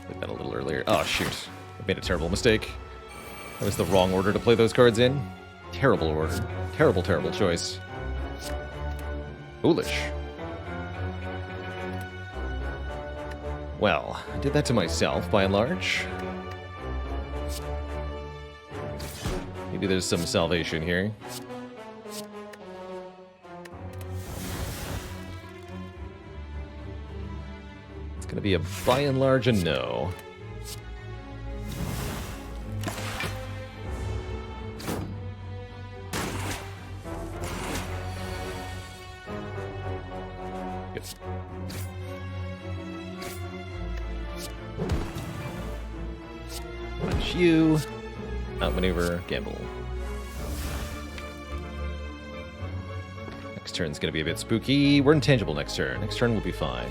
Did that a little earlier. Oh, shoot. I made a terrible mistake. That was the wrong order to play those cards in. Terrible order. Terrible, terrible choice. Foolish. Well, I did that to myself, by and large. Maybe there's some salvation here. It's gonna be a by and large a no. Punch you. Outmaneuver, gamble. Next turn's gonna be a bit spooky. We're intangible next turn. Next turn will be fine.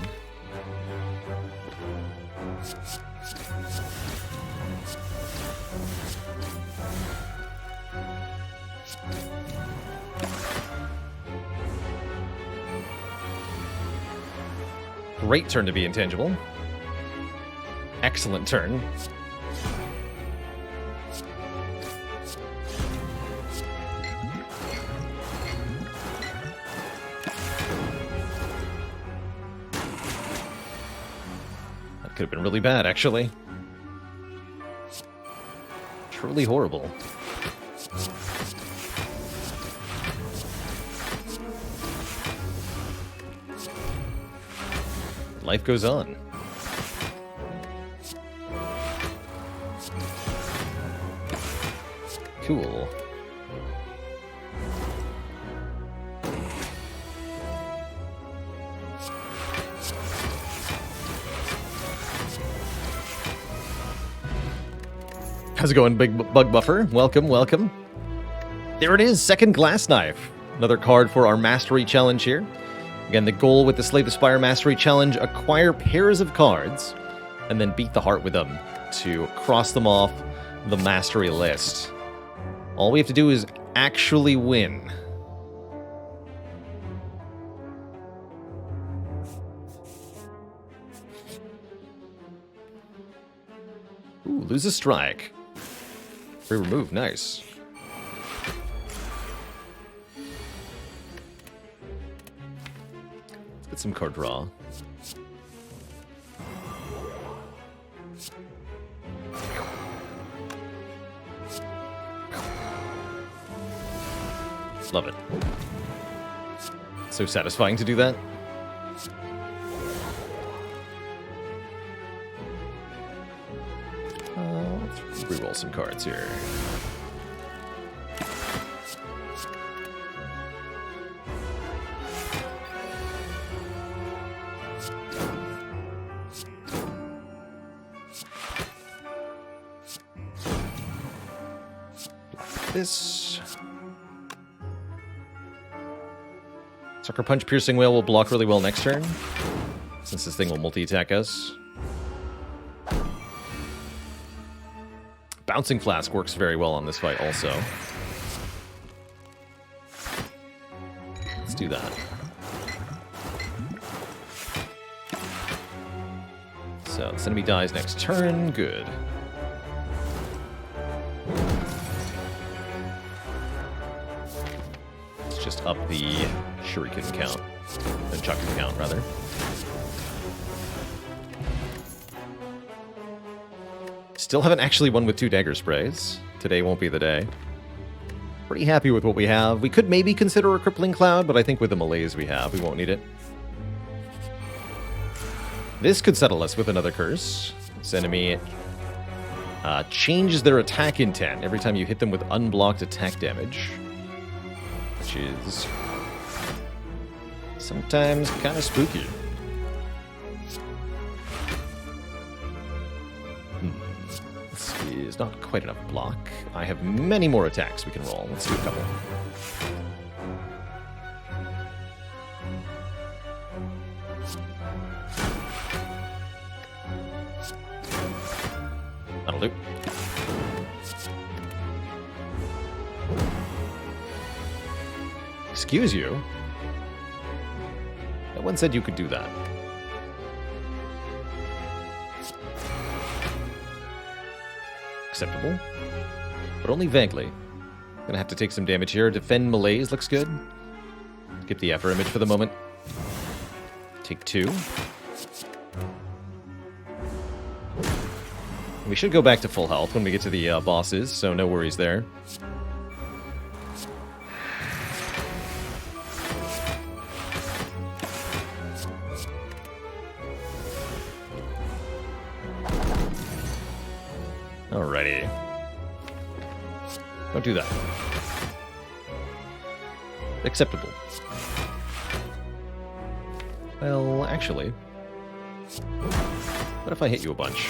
Great turn to be intangible. Excellent turn. Could have been really bad, actually. Truly horrible. Life goes on. Cool. How's it going, Big Bug Buffer? Welcome, welcome. There it is, second Glass Knife. Another card for our Mastery Challenge here. Again, the goal with the Slay the Spire Mastery Challenge, acquire pairs of cards, and then beat the heart with them to cross them off the Mastery list. All we have to do is actually win. Ooh, lose a strike. Free remove, nice. Let's get some card draw. Love it. So satisfying to do that. Let's reroll some cards here. This. Sucker Punch Piercing Wail will block really well next turn, since this thing will multi-attack us. Bouncing Flask works very well on this fight also. Let's do that. So this enemy dies next turn, good. Let's just up the Shuriken count. The Chucken count, rather. Still haven't actually won with 2 dagger sprays. Today won't be the day. Pretty happy with what we have. We could maybe consider a crippling cloud, but I think with the malaise we have, we won't need it. This could settle us with another curse. This enemy changes their attack intent every time you hit them with unblocked attack damage, which is sometimes kind of spooky. This is not quite enough block. I have many more attacks we can roll. Let's do a couple. That'll do. Excuse you? No one said you could do that. Acceptable. But only vaguely. Gonna have to take some damage here. Defend malaise looks good. Skip the After Image for the moment. Take 2. We should go back to full health when we get to the bosses, so no worries there. Alrighty. Don't do that. Acceptable. Well, actually, what if I hit you a bunch?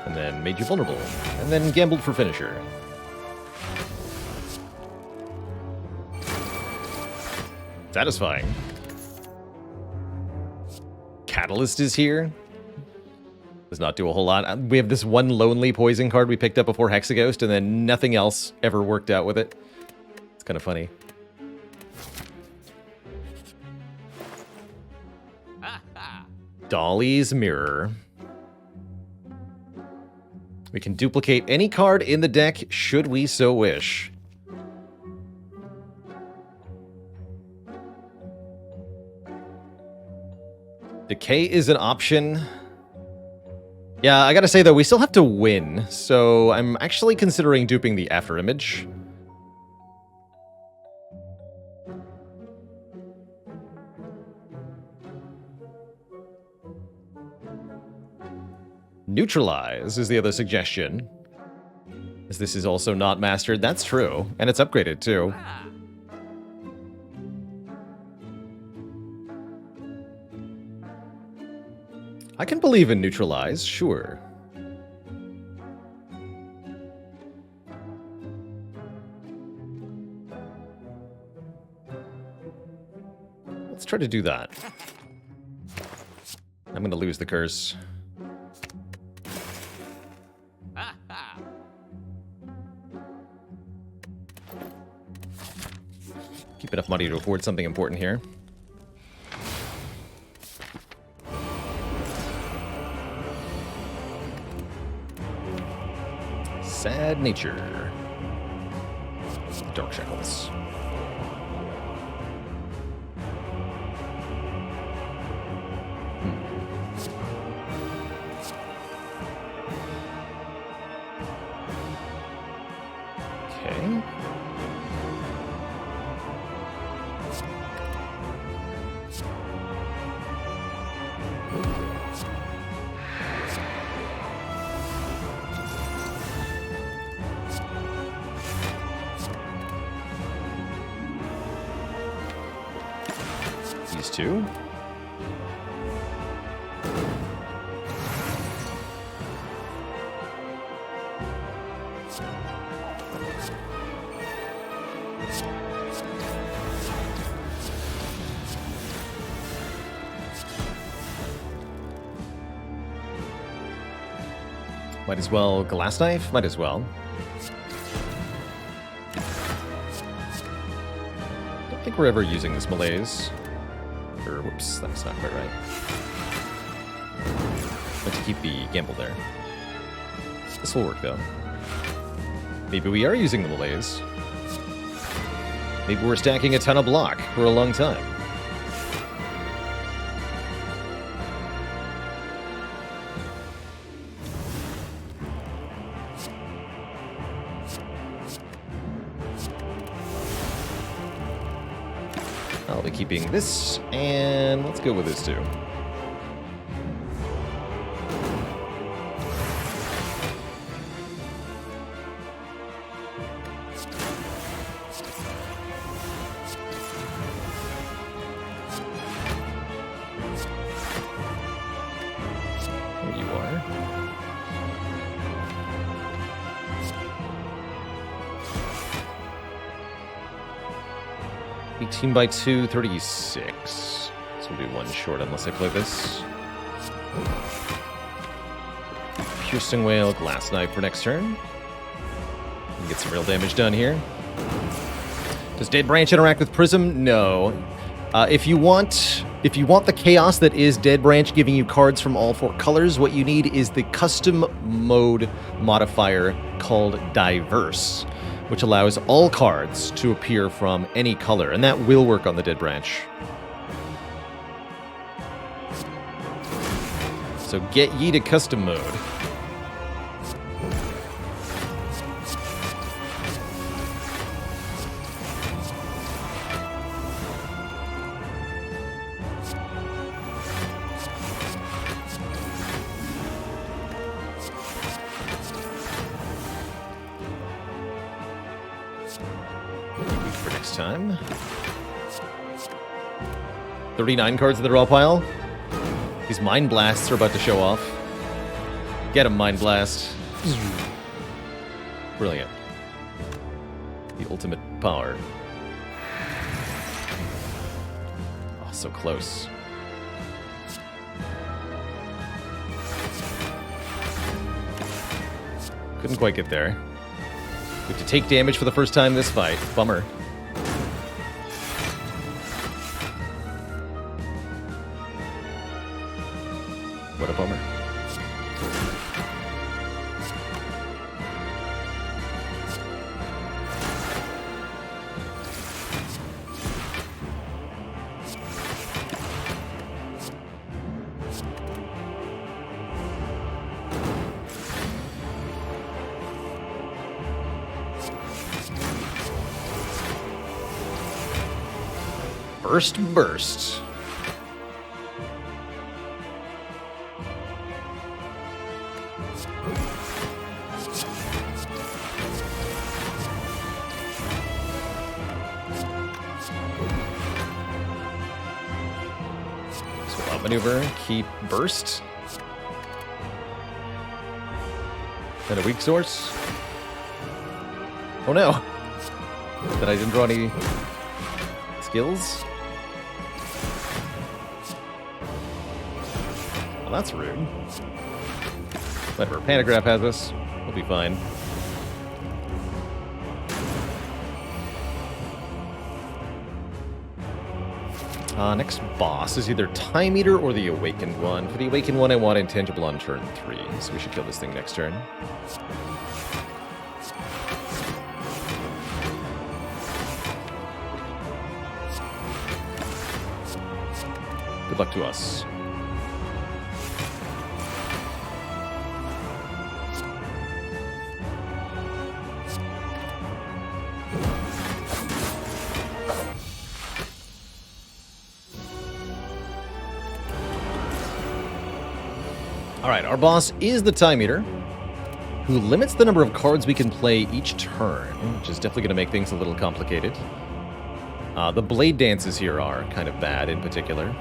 And then made you vulnerable. And then gambled for finisher. Satisfying. Catalyst is here. Does not do a whole lot. We have this one lonely poison card we picked up before Hexaghost, and then nothing else ever worked out with it. It's kind of funny. Dolly's Mirror. We can duplicate any card in the deck, should we so wish. Decay is an option. Yeah, I gotta say though, we still have to win, so I'm actually considering duping the After Image. Neutralize is the other suggestion. As this is also not mastered, that's true, and it's upgraded too. I can believe in Neutralize, sure. Let's try to do that. I'm gonna lose the curse. Keep enough money to afford something important here. Sad nature. Dark Shackles. Okay. These two. Might as well glass knife? Might as well. Don't think we're ever using this malaise. Or, whoops, that's not quite right. But to keep the gamble there. This will work, though. Maybe we are using the malaise. Maybe we're stacking a ton of block for a long time. I'll be keeping this, and let's go with this too. There you are. Team by 2, 36. So we'll do one short unless I play this. Piercing Whale, Glass Knife for next turn. Get some real damage done here. Does Dead Branch interact with Prism? No. If you want the chaos that is Dead Branch giving you cards from all 4 colors, what you need is the custom mode modifier called Diverse, which allows all cards to appear from any color, and that will work on the Dead Branch. So get ye to custom mode. For next time. 39 cards in the draw pile. These Mind Blasts are about to show off. Get him, Mind Blast. Brilliant. The ultimate power. Oh, so close. Couldn't quite get there. We have to take damage for the first time this fight. Bummer. What a bummer. Burst. Swap maneuver, keep burst. And a weak source. Oh no! That I didn't draw any skills? Well, that's rude. Whatever, Pantograph has us. We'll be fine. Next boss is either Time Eater or the Awakened one. For the Awakened one, I want Intangible on turn 3, so we should kill this thing next turn. Good luck to us. Alright, our boss is the Time Eater, who limits the number of cards we can play each turn, which is definitely going to make things a little complicated. The Blade Dances here are kind of bad in particular.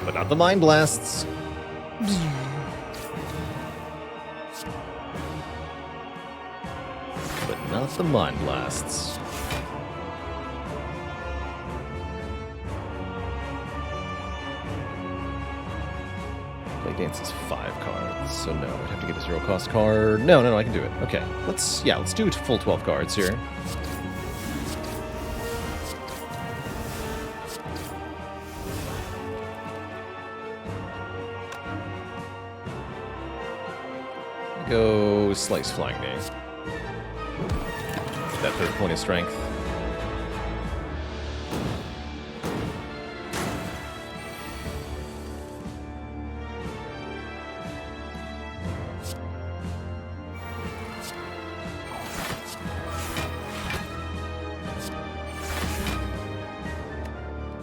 But not the Mind Blasts. But not the Mind Blasts. Blade Dance is 5 cards, so no, I'd have to get a 0-cost card. No, I can do it. Okay, let's do full 12 cards here. Go Slice Flying Knee. That 3rd point of strength.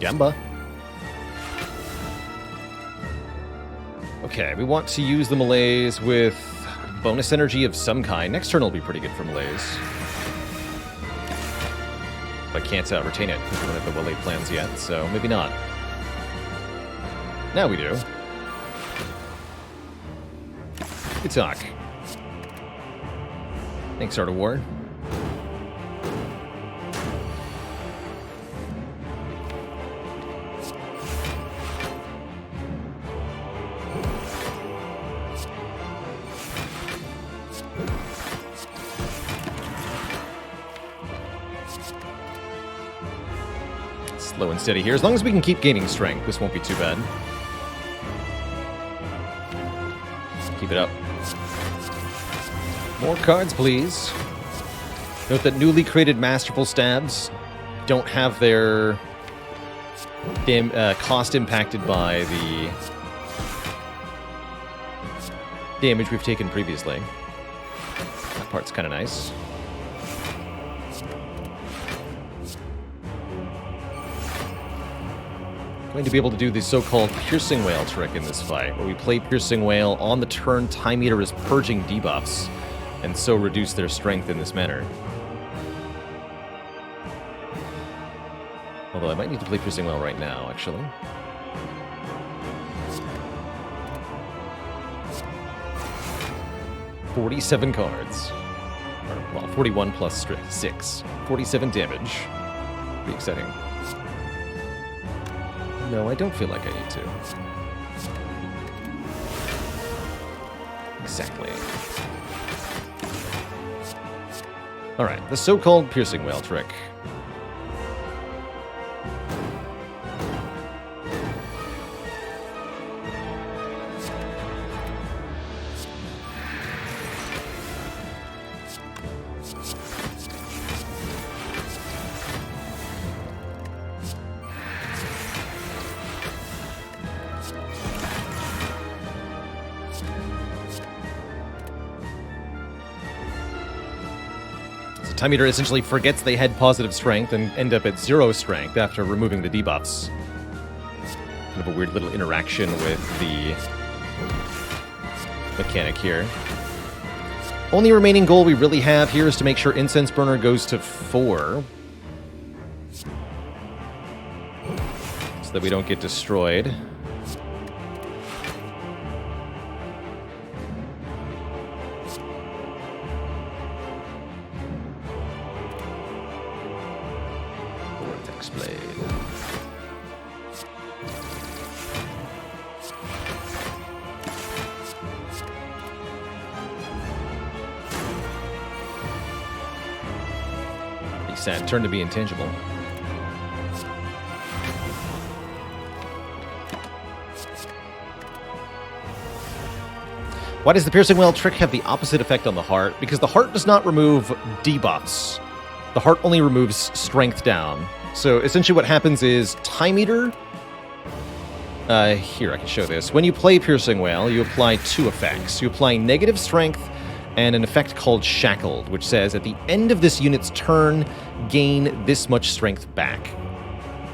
Gamba. Okay, we want to use the melees with bonus energy of some kind. Next turn will be pretty good for melees. But I can't retain it because we don't have the well-laid plans yet, so maybe not. Now we do. Good talk. Thanks, Art of War. Slow and steady here. As long as we can keep gaining strength, this won't be too bad. Keep it up. More cards, please. Note that newly created Masterful Stabs don't have their cost impacted by the damage we've taken previously. That part's kind of nice. Going to be able to do the so-called Piercing Whale trick in this fight, where we play Piercing Whale on the turn Time Meter is purging debuffs, and so reduce their strength in this manner. Although I might need to play Piercing Whale right now, actually. $47 cards. Or, well, 41 plus 6. 47 damage. Pretty exciting. No, I don't feel like I need to. Exactly. Alright, the so-called Piercing Whale trick. Time Meter essentially forgets they had positive strength and end up at 0 strength after removing the debuffs. Kind of a weird little interaction with the mechanic here. Only remaining goal we really have here is to make sure Incense Burner goes to 4. So that we don't get destroyed. Sad turn to be intangible. Why does the Piercing Whale trick have the opposite effect on the heart? Because the heart does not remove debuffs. The heart only removes strength down. So essentially what happens is Time Meter... here, I can show this. When you play Piercing Whale, you apply 2 effects. You apply negative strength and an effect called Shackled, which says at the end of this unit's turn, gain this much strength back.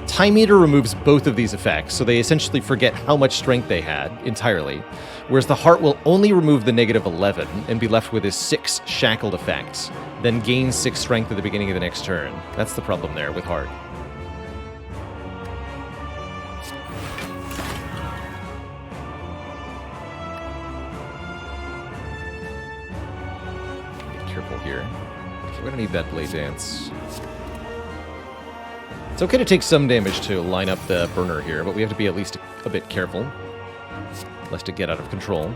Time Meter removes both of these effects, so they essentially forget how much strength they had entirely, whereas the heart will only remove the negative 11 and be left with his 6 Shackled effects, then gain 6 strength at the beginning of the next turn. That's the problem there with heart. Here. Okay, we don't need that Blade Dance. It's okay to take some damage to line up the burner here, but we have to be at least a bit careful, lest it get out of control.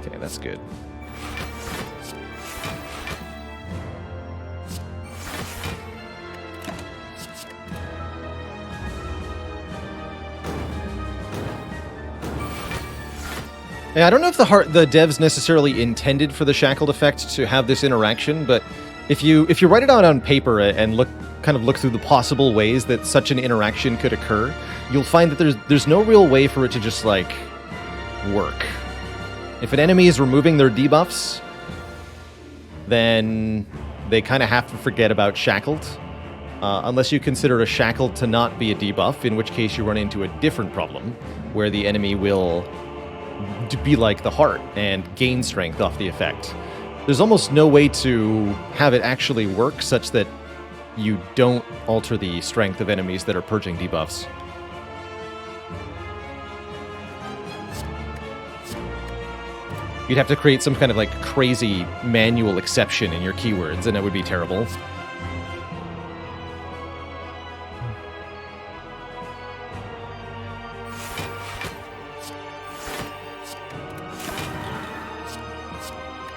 Okay, that's good. Yeah, I don't know if the devs necessarily intended for the Shackled effect to have this interaction, but if you write it out on paper and look through the possible ways that such an interaction could occur, you'll find that there's no real way for it to just like work. If an enemy is removing their debuffs, then they kind of have to forget about Shackled. Unless you consider a Shackled to not be a debuff, in which case you run into a different problem, where the enemy will be like the Heart and gain strength off the effect. There's almost no way to have it actually work such that you don't alter the strength of enemies that are purging debuffs. You'd have to create some kind of like crazy manual exception in your keywords, and it would be terrible.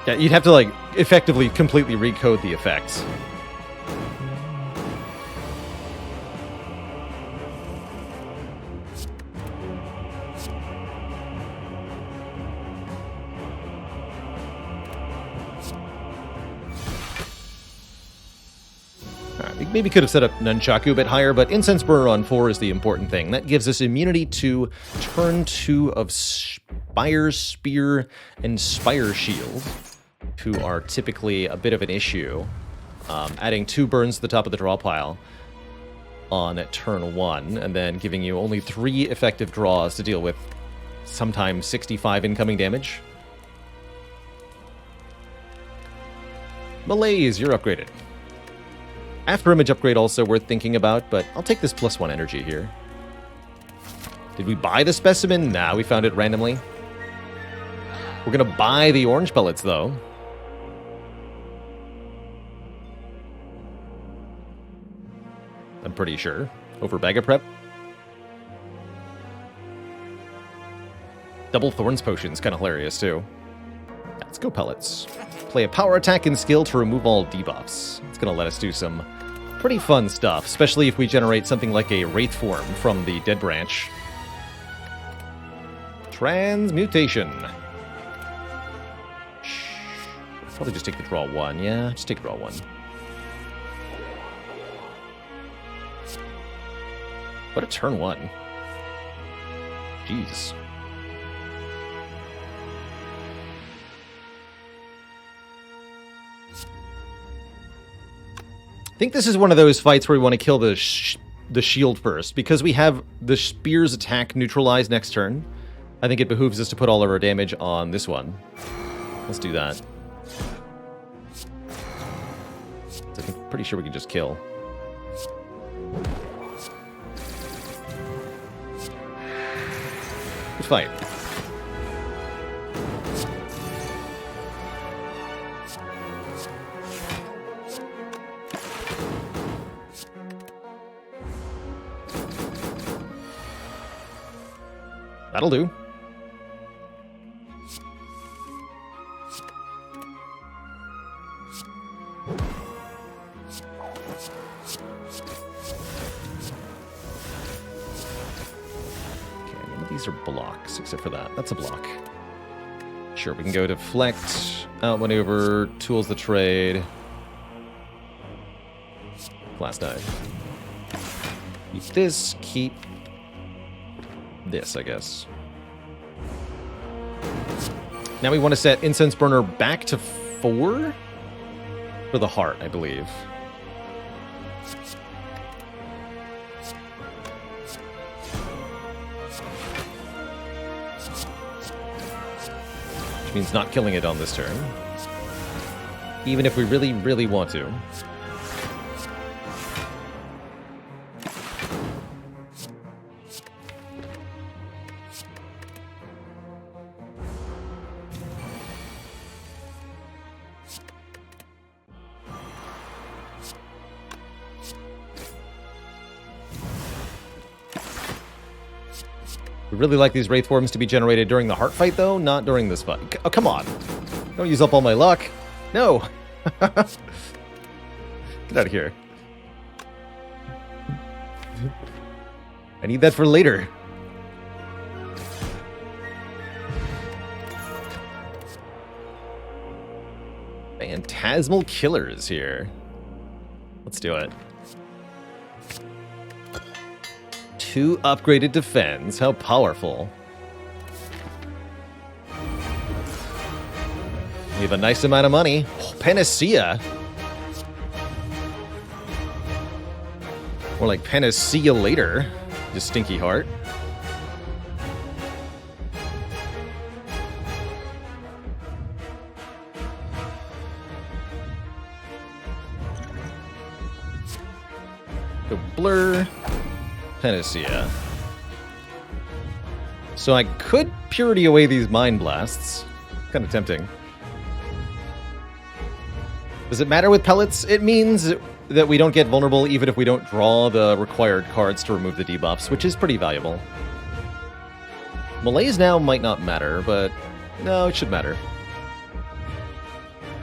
Yeah, you'd have to like effectively completely recode the effects. Maybe could have set up Nunchaku a bit higher, but Incense Burner on 4 is the important thing. That gives us immunity to turn 2 of Spire Spear and Spire Shield, who are typically a bit of an issue. Adding 2 burns to the top of the draw pile on turn 1, and then giving you only 3 effective draws to deal with sometimes 65 incoming damage. Malaise, you're upgraded. After Image upgrade also worth thinking about, but I'll take this +1 energy here. Did we buy the specimen? Nah, we found it randomly. We're gonna buy the orange pellets, though. I'm pretty sure. Over Bag of Prep. Double Thorns Potion's kind of hilarious, too. Let's go pellets. Play a power attack and skill to remove all debuffs. It's going to let us do some pretty fun stuff, especially if we generate something like a Wraith form from the Dead Branch. Transmutation. Probably just take the draw 1. Yeah, just take draw 1. What a turn 1. Jeez. I think this is one of those fights where we want to kill the shield first, because we have the spear's attack neutralized next turn. I think it behooves us to put all of our damage on this one. Let's do that. I'm pretty sure we can just kill. Good fight. That'll do. These are blocks, except for that. That's a block. Sure, we can go deflect, outmaneuver, tools the trade. Last dive. Keep this, keep this, I guess. Now we want to set Incense Burner back to 4 for the heart, I believe. Which means not killing it on this turn. Even if we really, really want to. We really like these Wraith forms to be generated during the heart fight, though, not during this fight. Oh, come on. Don't use up all my luck. No. Get out of here. I need that for later. Phantasmal Killers here. Let's do it. 2 upgraded defense. How powerful. We have a nice amount of money. Oh, Panacea. More like Panacea later. You stinky heart. Go blur. Panacea. So I could purity away these mind blasts. Kind of tempting. Does it matter with pellets? It means that we don't get vulnerable even if we don't draw the required cards to remove the debuffs, which is pretty valuable. Malaise now might not matter, but no, it should matter.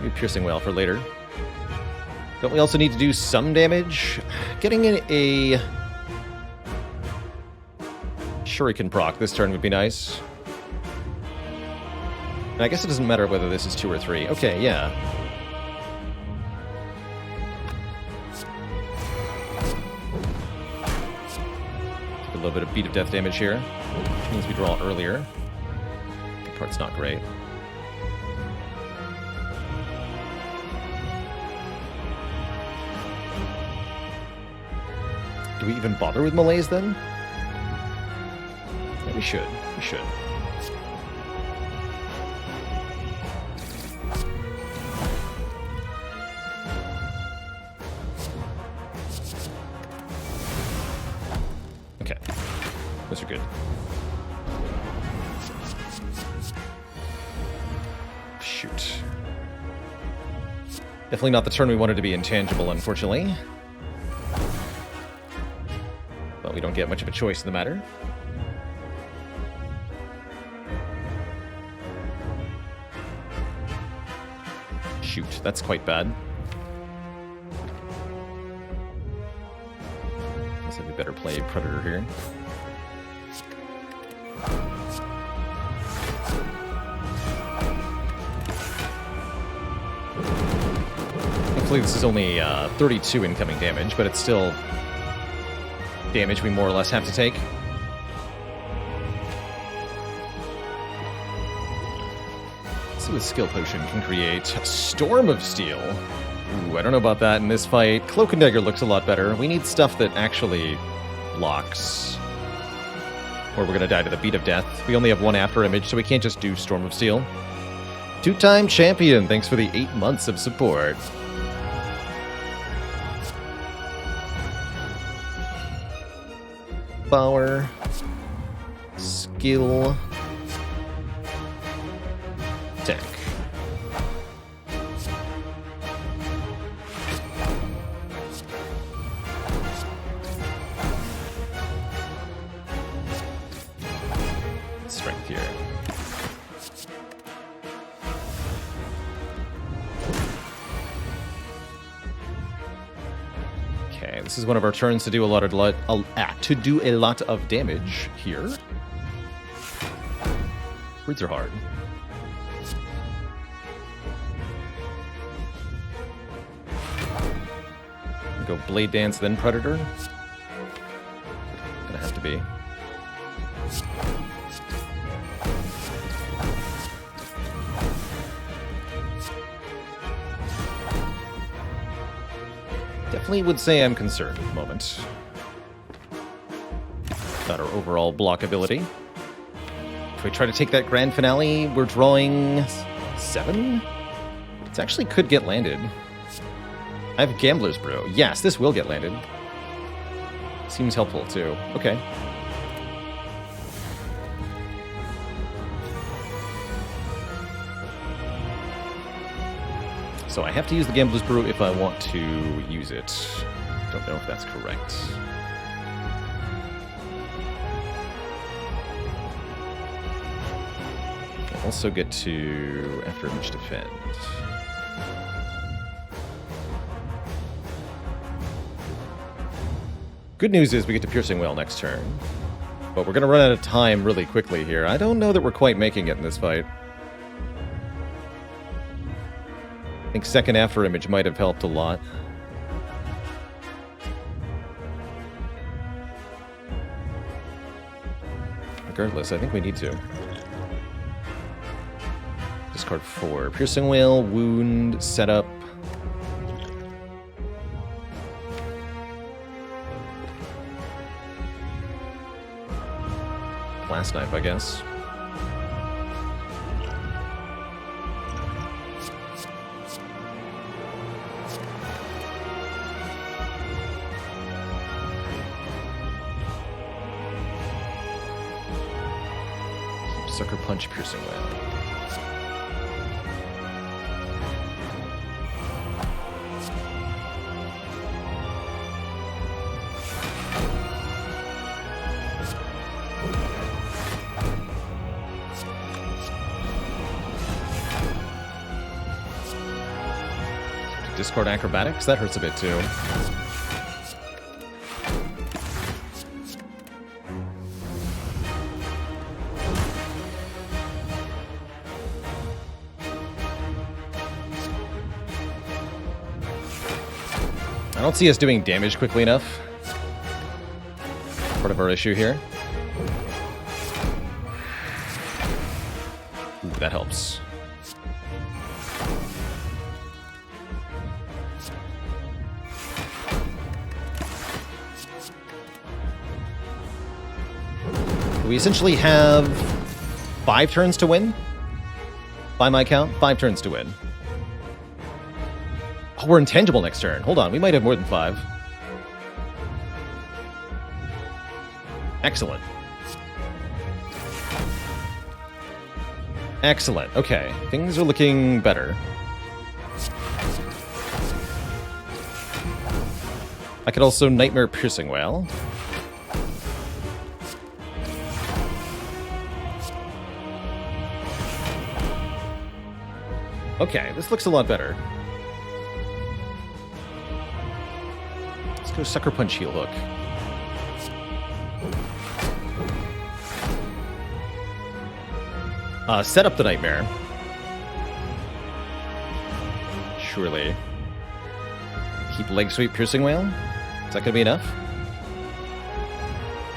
Maybe Piercing Wail for later. Don't we also need to do some damage? Getting in a Shuriken proc this turn would be nice. And I guess it doesn't matter whether this is 2 or 3. Okay, yeah. Take a little bit of beat of death damage here, which means we draw earlier. That part's not great. Do we even bother with Malaise then? Yeah, we should. We should. Okay. Those are good. Shoot. Definitely not the turn we wanted to be intangible, unfortunately. But we don't get much of a choice in the matter. Shoot, that's quite bad. Guess we better play Predator here. Hopefully this is only 32 incoming damage, but it's still damage we more or less have to take. Let's see what Skill Potion can create. A Storm of Steel. Ooh, I don't know about that in this fight. Cloak and Dagger looks a lot better. We need stuff that actually blocks. Or we're gonna die to the beat of death. We only have one after image, so we can't just do Storm of Steel. Two-time champion, thanks for the 8 months of support. Power, skill, tech. Strength here. Okay, this is one of our turns to do a lot of damage here. Roots are hard. Go Blade Dance, then Predator. Gonna have to be. Definitely would say I'm concerned at the moment about our overall blockability. If we try to take that grand finale, we're drawing 7? It actually could get landed. I have Gambler's Brew. Yes, this will get landed. Seems helpful, too. Okay. So I have to use the Gambler's Brew if I want to use it. Don't know if that's correct. I also get to after image defend. Good news is we get to Piercing Wail next turn. But we're going to run out of time really quickly here. I don't know that we're quite making it in this fight. I think second after image might have helped a lot. Regardless, I think we need to. Discard 4. Piercing Wail, Wound, Setup. Blast Knife, I guess. Sucker Punch, Piercing Wail. Discard Acrobatics, that hurts a bit too. I don't see us doing damage quickly enough. Part of our issue here. Ooh, that helps. We essentially have 5 turns to win. By my count, 5 turns to win. Oh, we're intangible next turn. Hold on, we might have more than 5. Excellent. Excellent. Okay, things are looking better. I could also Nightmare Piercing Wail. Okay, this looks a lot better. Let's go Sucker Punch, Heel Hook. Set up the Nightmare. Surely. Keep Leg Sweep, Piercing Wail. Is that going to be enough?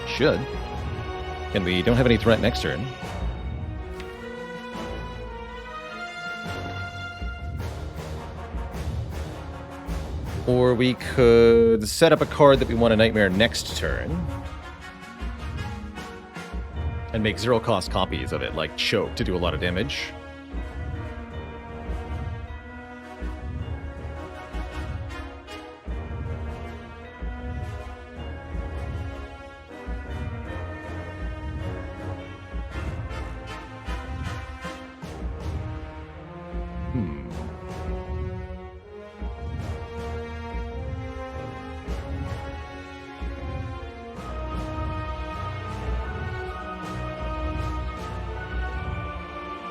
Should. And we don't have any threat next turn. Or we could set up a card that we want to Nightmare next turn. And make 0-cost copies of it, like Choke, to do a lot of damage.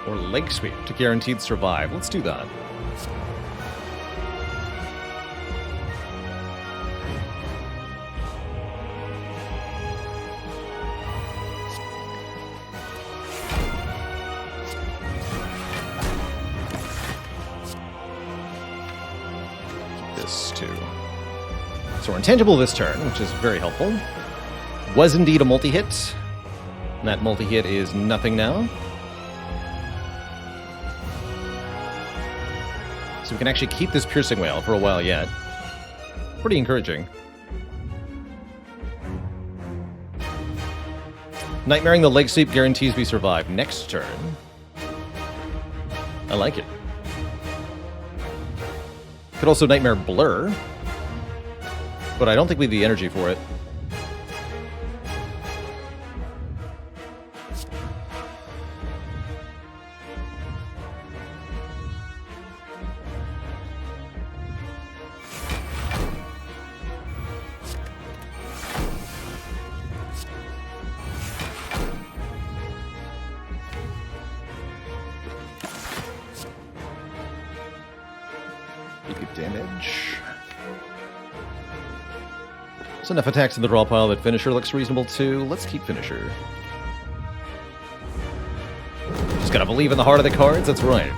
Or Leg Sweep to guaranteed survive. Let's do that. This too. So we're intangible this turn, which is very helpful. Was indeed a multi-hit. And that multi-hit is nothing now. So we can actually keep this Piercing Wail for a while yet. Pretty encouraging. Nightmaring the Leg Sweep guarantees we survive next turn. I like it. Could also Nightmare Blur, but I don't think we have the energy for it. Damage. There's enough attacks in the draw pile that Finisher looks reasonable too. Let's keep Finisher. Just gotta believe in the heart of the cards, that's right.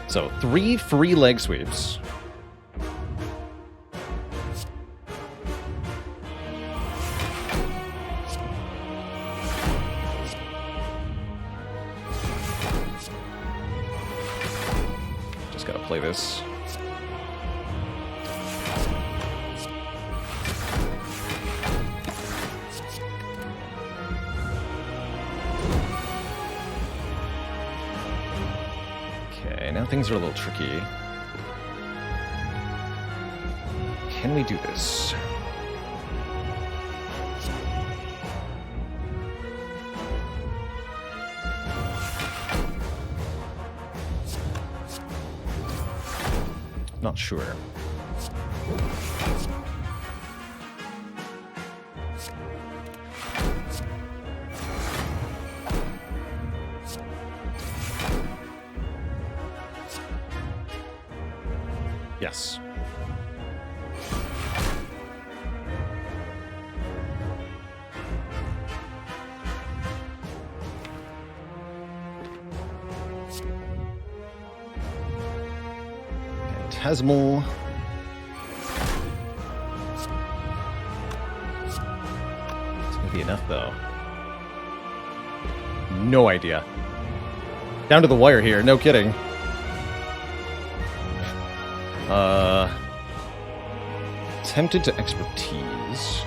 So, 3 free Leg Sweeps. play this. Okay, now things are a little tricky. Can we do this? Not sure. Yes. Phantasmal. It's gonna be enough, though. No idea. Down to the wire here, no kidding. Tempted to expertise.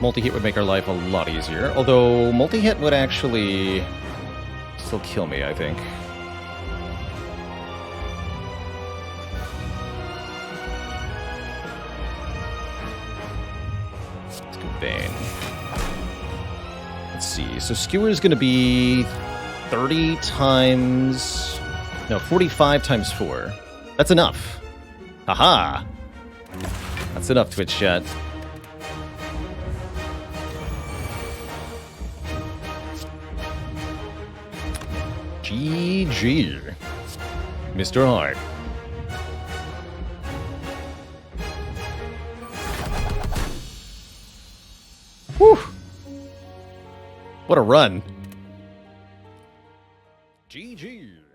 Multi-hit would make our life a lot easier, although multi-hit would actually still kill me, I think. Let's go Bane. Let's see, so Skewer is going to be 30 times... No, 45 times 4. That's enough. Haha! That's enough, Twitch chat. GG. Mr. Hart. Whew! What a run. GG.